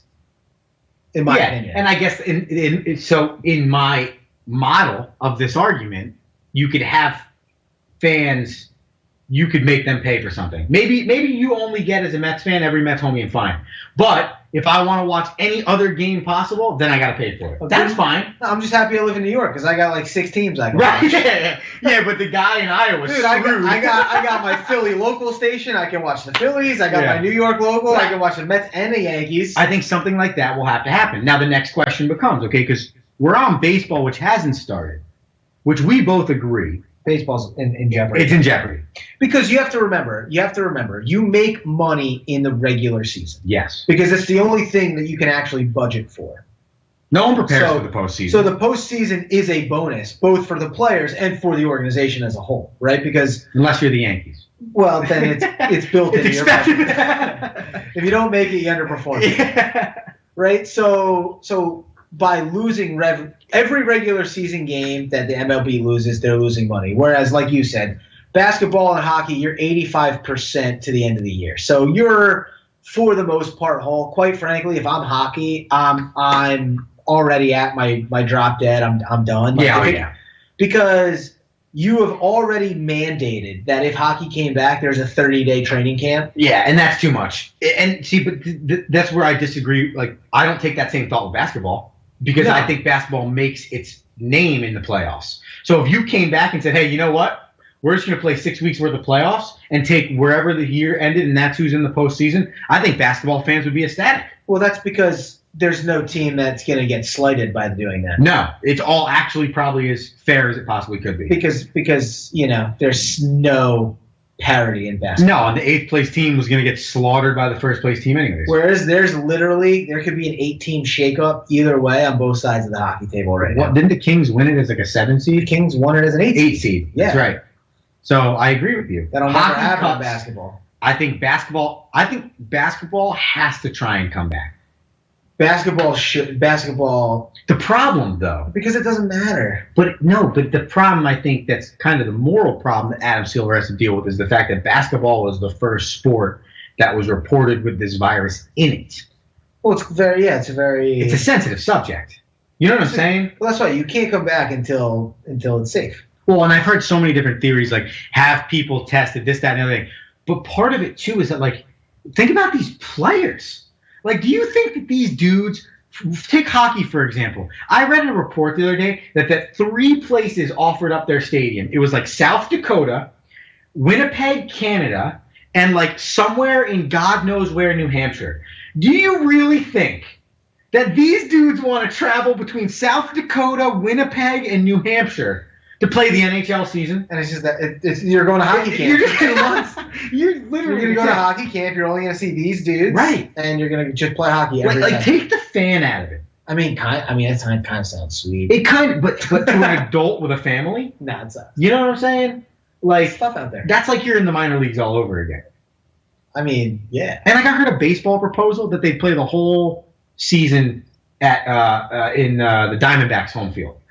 In my opinion. And I guess in my model of this argument, you could have fans. You could make them pay for something. Maybe you only get, as a Mets fan, every Mets home game, fine. But if I want to watch any other game possible, then I got to pay for it. Okay. That's fine. No, I'm just happy I live in New York because I got like 6 teams I can Right? watch. Yeah, but the guy in Iowa, Dude, I got my Philly local station. I can watch the Phillies. I got my New York local. I can watch the Mets and the Yankees. I think something like that will have to happen. Now the next question becomes, okay, because we're on baseball, which hasn't started, which we both agree. Baseball's in jeopardy. It's in jeopardy. Because you have to remember, you make money in the regular season. Yes. Because it's the only thing that you can actually budget for. No one prepares for the postseason. So the postseason is a bonus, both for the players and for the organization as a whole, right? Because unless you're the Yankees. Well, then it's built into your budget. expected. If you don't make it, you underperform. Yeah. Right? So by losing every regular season game that the MLB loses, they're losing money. Whereas, like you said, basketball and hockey, you're 85% to the end of the year. So you're, for the most part, whole. Quite frankly, if I'm hockey, I'm already at my drop dead. I'm done. Yeah. Because you have already mandated that if hockey came back, there's a 30-day training camp. Yeah, and that's too much. And see, but that's where I disagree. Like, I don't take that same thought with basketball. Because I think basketball makes its name in the playoffs. So if you came back and said, hey, you know what? We're just going to play 6 weeks worth of playoffs and take wherever the year ended and that's who's in the postseason, I think basketball fans would be ecstatic. Well, that's because there's no team that's going to get slighted by doing that. No, it's all actually probably as fair as it possibly could be. Because there's no parity in basketball. No, and the 8th place team was going to get slaughtered by the 1st place team anyways. Whereas there could be an 8-team shakeup either way on both sides of the hockey table right now. Didn't the Kings win it as like a 7 seed? The Kings won it as an 8 seed. 8 seed. Yeah. That's right. So I agree with you. That'll never happen in basketball. I think basketball has to try and come back. Basketball. The problem, though, because it doesn't matter. But the problem, I think that's kind of the moral problem that Adam Silver has to deal with is the fact that basketball was the first sport that was reported with this virus in it. Well, it's a sensitive subject. You know what I'm saying? Well, that's right. You can't come back until it's safe. Well, and I've heard so many different theories, like have people tested, this, that, and the other thing. But part of it too is that, like, think about these players. Like, do you think that these dudes, take hockey, for example. I read in a report the other day that 3 places offered up their stadium. It was like South Dakota, Winnipeg, Canada, and like somewhere in God knows where, New Hampshire. Do you really think that these dudes want to travel between South Dakota, Winnipeg, and New Hampshire to play the NHL season. And it's just that you're going to hockey camp for 2 months. You're literally You're going to go to hockey camp. You're only going to see these dudes, Right. And you're going to just play hockey every like time. take the fan out of it. I mean, that kind of sounds sweet. It kind of, but to an adult with a family, Nah, it sucks. you know what I'm saying? Like Stuff out there. that's like you're in the minor leagues all over again. I mean, yeah. And I heard a baseball proposal that they'd play the whole season at in the Diamondbacks home field.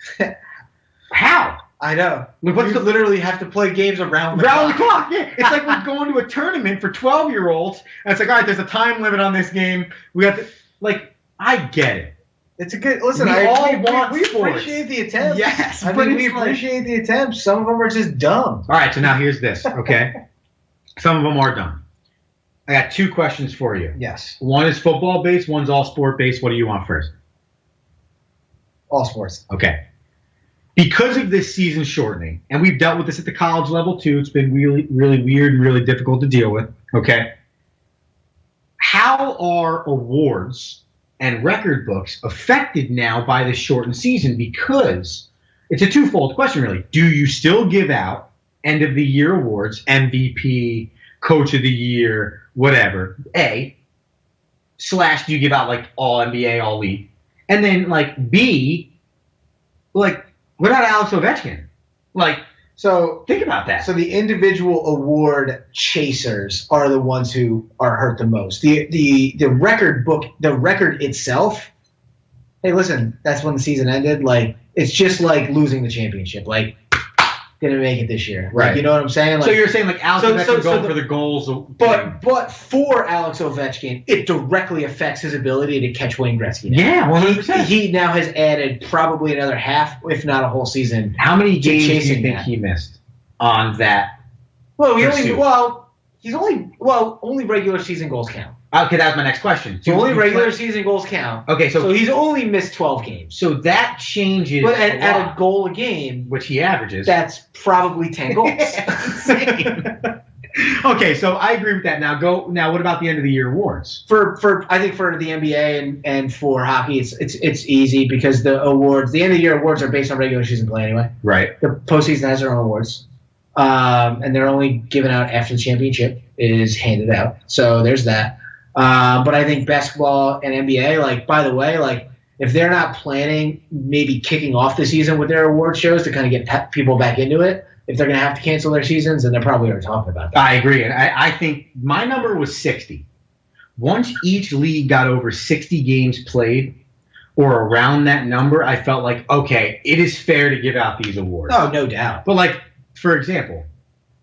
How? I know. Like, what's You the- literally have to play games around the Round the clock. clock, yeah. It's like we're going to a tournament for 12-year-olds, and it's like, all right, there's a time limit on this game. We have to, like, I get it. It's a good listen. We I all want we sports. appreciate the attempts. Yes, I but mean, we it's like- appreciate the attempts. Some of them are just dumb. All right, so now here's this, okay? Some of them are done. I got 2 questions for you. Yes, One is football-based, one's all sport-based. What do you want first? all sports. Okay. Because of this season shortening, and we've dealt with this at the college level too, it's been really, really weird and really difficult to deal with, okay? How are awards and record books affected now by the shortened season? Because it's a twofold question, really. Do you still give out end-of-the-year awards, MVP, Coach of the Year, whatever, A, / do you give out, like, all NBA, all league? And then, like, B, like, what about Alex Ovechkin? Like, So think about that. So the individual award chasers are the ones who are hurt the most. The record book, the record itself. Hey, listen, that's when the season ended. Like, it's just like losing the championship. Like, didn't make it this year. Right. Like, you know what I'm saying? Like, So you're saying, like, Alex Ovechkin going for the goals. but for Alex Ovechkin, it directly affects his ability to catch Wayne Gretzky. Now. Yeah, 100%. He now has added probably another half, if not a whole season. How many games do you chasing think that. he missed on that? Well, only regular season goals count. Okay, that was my next question. So only regular season goals count. Okay, So so he's only missed 12 games. so that changes. But a at lot, a goal a game, which he averages. that's probably 10 goals. insane. Okay, so I agree with that. Now go. Now, what about the end of the year awards? For I think for the NBA and for hockey, it's easy because the end of the year awards are based on regular season play anyway. Right. The postseason has their own awards, and they're only given out after the championship is handed out. So there's that. But I think basketball and NBA, like, by the way, like, if they're not planning maybe kicking off the season with their award shows to kind of get people back into it, if they're going to have to cancel their seasons, then they're probably already talking about that. I agree, and I think my number was 60. Once each league got over 60 games played, or around that number, I felt like, okay, it is fair to give out these awards. Oh, no doubt. But, like, for example,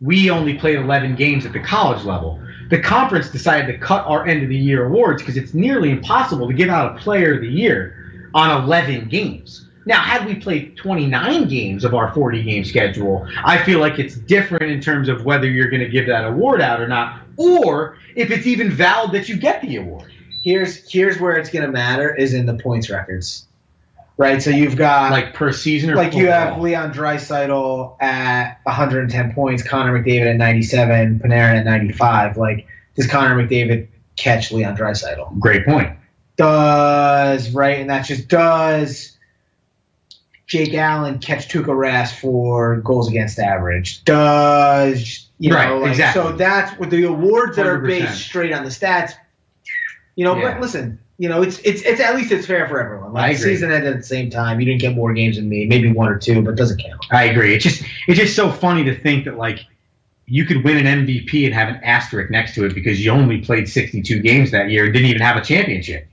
we only played 11 games at the college level. The conference decided to cut our end of the year awards because it's nearly impossible to give out a player of the year on 11 games. Now, had we played 29 games of our 40-game schedule, I feel like it's different in terms of whether you're going to give that award out or not, or if it's even valid that you get the award. Here's where it's going to matter is in the points records, right? So you've got Like per season or like you have football? Leon Draisaitl at 110 points, Connor McDavid at 97, Panarin at 95. Like, does Connor McDavid catch Leon Draisaitl? Great point. Does, right? And that's just does Jake Allen catch Tuukka Rask for goals against average? Does, Right, like, exactly. So that's with the awards that are 100%. based straight on the stats. Yeah. But listen, it's at least it's fair for everyone. Like, I the agree. season ended at the same time. You didn't get more games than me, maybe 1 or 2, but it doesn't count. I agree. It's just so funny to think that, like, you could win an MVP and have an asterisk next to it because you only played 62 games that year and didn't even have a championship.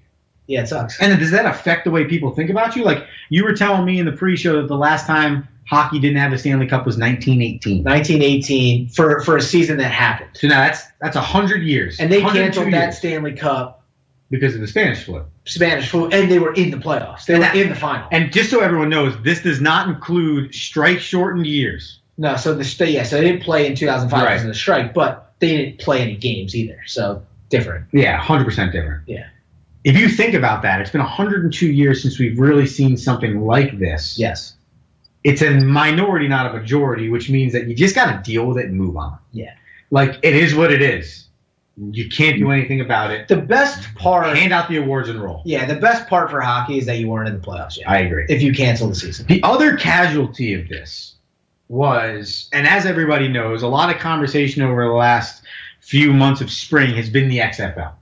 Yeah, it sucks. And then does that affect the way people think about you? Like, you were telling me in the pre-show that the last time hockey didn't have a Stanley Cup was 1918. 1918 for a season that happened, So now that's 100 years. and they 102 canceled that years Stanley Cup, because of the Spanish flu. Spanish flu, and they were in the playoffs. They And were that- in the final. And just so everyone knows, this does not include strike-shortened years. No, so so they didn't play in 2005 because Right. of the strike, but they didn't play any games either. So different. Yeah, 100% different. Yeah. If you think about that, it's been 102 years since we've really seen something like this. Yes. It's a minority, not a majority, which means that you just got to deal with it and move on. Yeah. Like, it is what it is. You can't do anything about it. The best part. Hand out the awards and roll. Yeah, the best part for hockey is that you weren't in the playoffs yet. I agree. If you cancel the season. The other casualty of this was, and as everybody knows, a lot of conversation over the last few months of spring has been the XFL.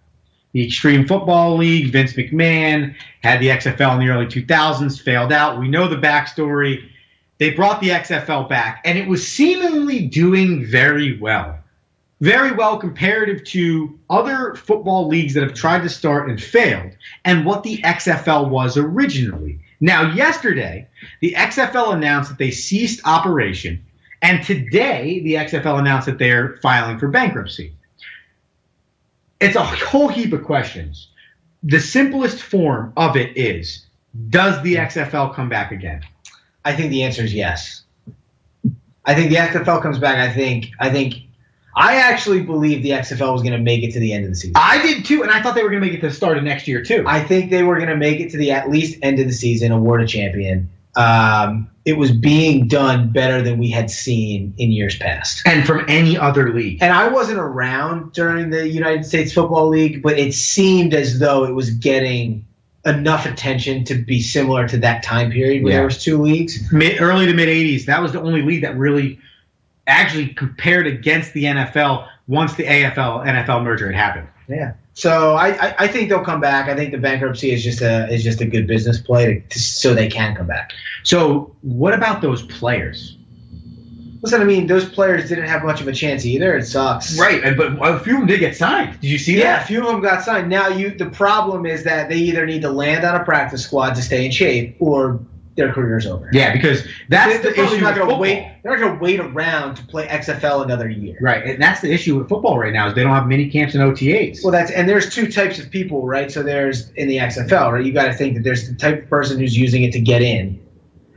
The Extreme Football League, Vince McMahon had the XFL in the early 2000s, failed out. We know the backstory. They brought the XFL back, and it was seemingly doing very well. Very well comparative to other football leagues that have tried to start and failed, and what the XFL was originally. Now, yesterday, the XFL announced that they ceased operation, and today, the XFL announced that they're filing for bankruptcy. It's a whole heap of questions. The simplest form of it is, does the XFL come back again? I think the answer is yes. I think the XFL comes back. I actually believe the XFL was going to make it to the end of the season. I did too, and I thought they were going to make it to the start of next year too. I think they were going to make it to the at least end of the season, award a champion. It was being done better than we had seen in years past. And from any other league. And I wasn't around during the United States Football League, but it seemed as though it was getting enough attention to be similar to that time period where there was two leagues. Early to mid 80s, that was the only league that really actually compared against the NFL once the AFL-NFL merger had happened. Yeah. So I think they'll come back. I think the bankruptcy is just a good business play so they can come back. So what about those players? Listen, I mean, those players didn't have much of a chance either. It sucks. Right, but a few of them did get signed. Did you see that? Yeah, a few of them got signed. Now, the problem is that they either need to land on a practice squad to stay in shape, or their career's over. Yeah, because that's the issue with football. They're not going to wait around to play XFL another year. Right, and that's the issue with football right now is they don't have mini camps and OTAs. Well, there's two types of people, right? So there's in the XFL, right? You got to think that there's the type of person who's using it to get in,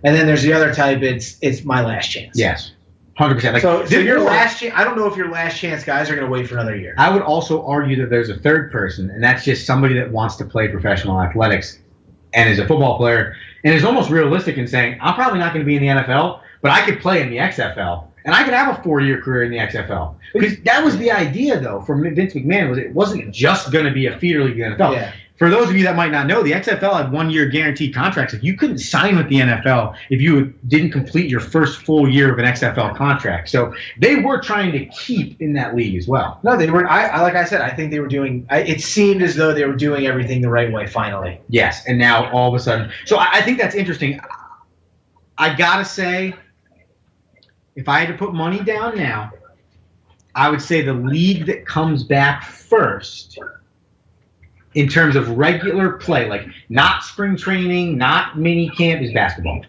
and then there's the other type. It's my last chance. Yes. 100%. So your last chance, I don't know if your last chance guys are going to wait for another year. I would also argue that there's a third person, and that's just somebody that wants to play professional athletics and is a football player and is almost realistic in saying, I'm probably not going to be in the NFL, but I could play in the XFL, and I could have a 4-year career in the XFL. Because that was the idea, though, from Vince McMahon, was it wasn't just going to be a feeder league in the NFL. Yeah. For those of you that might not know, the XFL had 1-year guaranteed contracts. If you couldn't sign with the NFL if you didn't complete your first full year of an XFL contract. So they were trying to keep in that league as well. No, they were. Like I said, I think they were doing. It seemed as though they were doing everything the right way. Finally. Yes, and now all of a sudden. So I think that's interesting. I gotta say, if I had to put money down now, I would say the league that comes back first, in terms of regular play, like not spring training, not mini camp, is basketball.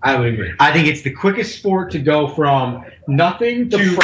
I would agree. I think it's the quickest sport to go from nothing to. The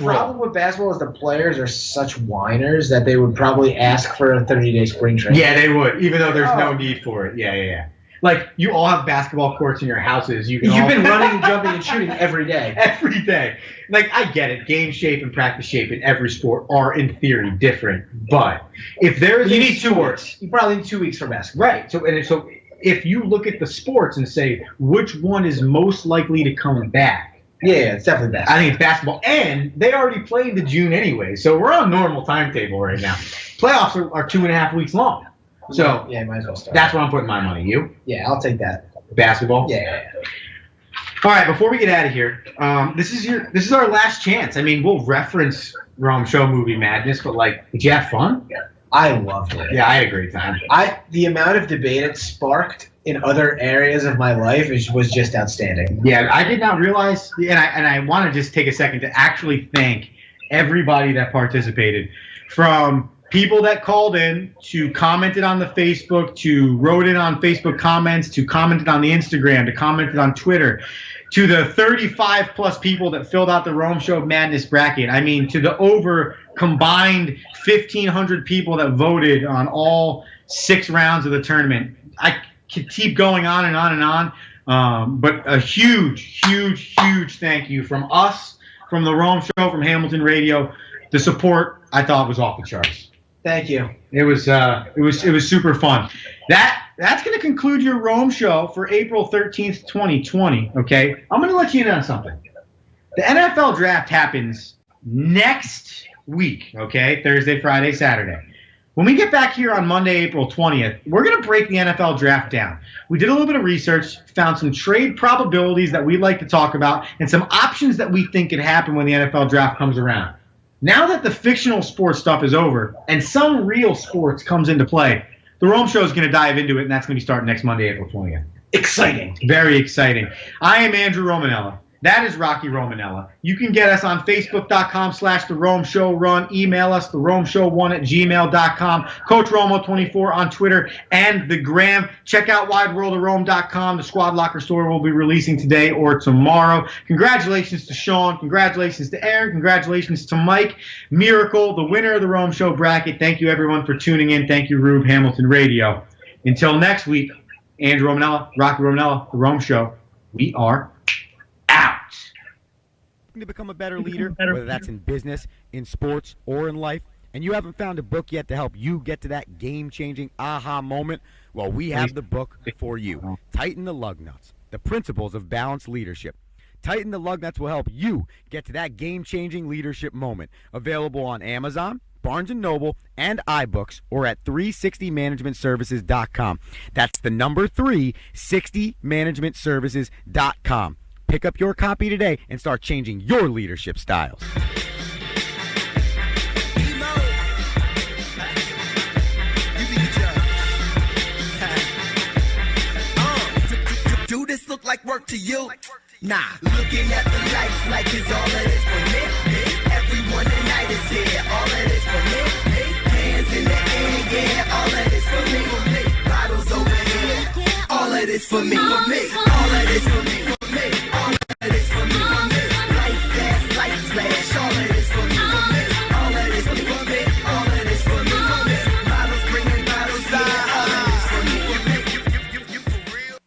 problem with basketball is the players are such whiners that they would probably ask for a 30-day spring training. Yeah, they would, even though there's no need for it. Yeah. Like, you all have basketball courts in your houses. You've been running and jumping and shooting every day. Every day. Like, I get it. Game shape and practice shape in every sport are, in theory, different. But if there is you need 2 weeks. You probably need 2 weeks for basketball. Right. So if you look at the sports and say, which one is most likely to come back? Yeah, it's definitely basketball. I think it's basketball. And they already played the June anyway. So we're on normal timetable right now. Playoffs are 2.5 weeks long. So yeah, might as well start. That's where I'm putting my money. You? Yeah, I'll take that. Basketball? Yeah. All right, before we get out of here, this is our last chance. I mean, we'll reference Rome Show Movie Madness, but did you have fun? Yeah. I loved it. Yeah, I had a great time. The amount of debate it sparked in other areas of my life was just outstanding. Yeah, I did not realize, and I want to just take a second to actually thank everybody that participated, from people that called in, to commented on the Facebook, to wrote in on Facebook comments, to commented on the Instagram, to commented on Twitter, to the 35 plus people that filled out the Rome Show Madness bracket. I mean, to the over combined 1,500 people that voted on all 6 rounds of the tournament. I could keep going on and on and on. But a huge, huge, huge thank you from us, from the Rome Show, from Hamilton Radio. The support, I thought, was off the charts. Thank you. It was super fun. That's going to conclude your Rome Show for April 13th, 2020. Okay, I'm going to let you in on something. The NFL draft happens next week. Okay, Thursday, Friday, Saturday. When we get back here on Monday, April 20th, we're going to break the NFL draft down. We did a little bit of research, found some trade probabilities that we'd like to talk about, and some options that we think could happen when the NFL draft comes around. Now that the fictional sports stuff is over and some real sports comes into play, the Rome Show is going to dive into it, and that's going to be starting next Monday, April 20th. Exciting. Very exciting. I am Andrew Romanella. That is Rocky Romanella. You can get us on Facebook.com/The Rome Show Run. Email us, TheRomeShow1@gmail.com. Coach Romo24 on Twitter and the Gram. Check out WideWorldOfRome.com. The Squad Locker store will be releasing today or tomorrow. Congratulations to Sean. Congratulations to Aaron. Congratulations to Mike. Miracle, the winner of the Rome Show bracket. Thank you, everyone, for tuning in. Thank you, Rube Hamilton Radio. Until next week, Andrew Romanella, Rocky Romanella, The Rome Show. We are out. To become a better leader, whether that's in business, in sports, or in life, and you haven't found a book yet to help you get to that game-changing aha moment, well, we have the book for you. Tighten the Lug Nuts, the principles of balanced leadership. Tighten the Lug Nuts will help you get to that game-changing leadership moment. Available on Amazon, Barnes & Noble, and iBooks, or at 360managementservices.com. That's the number 360managementservices.com. Pick up your copy today and start changing your leadership styles. Do this look like work to you? Nah. Looking at the lights like it's all of this for me. Everyone tonight is here. All of this for me. Hands in the air, yeah. All of this for me. Bottles over here. All of this for me. All of this for me. All of this for me. Life fast, life flash. All of this for me. All of this for me. All of this for me. Bottles bringing bottles out. All of this for me. You for real?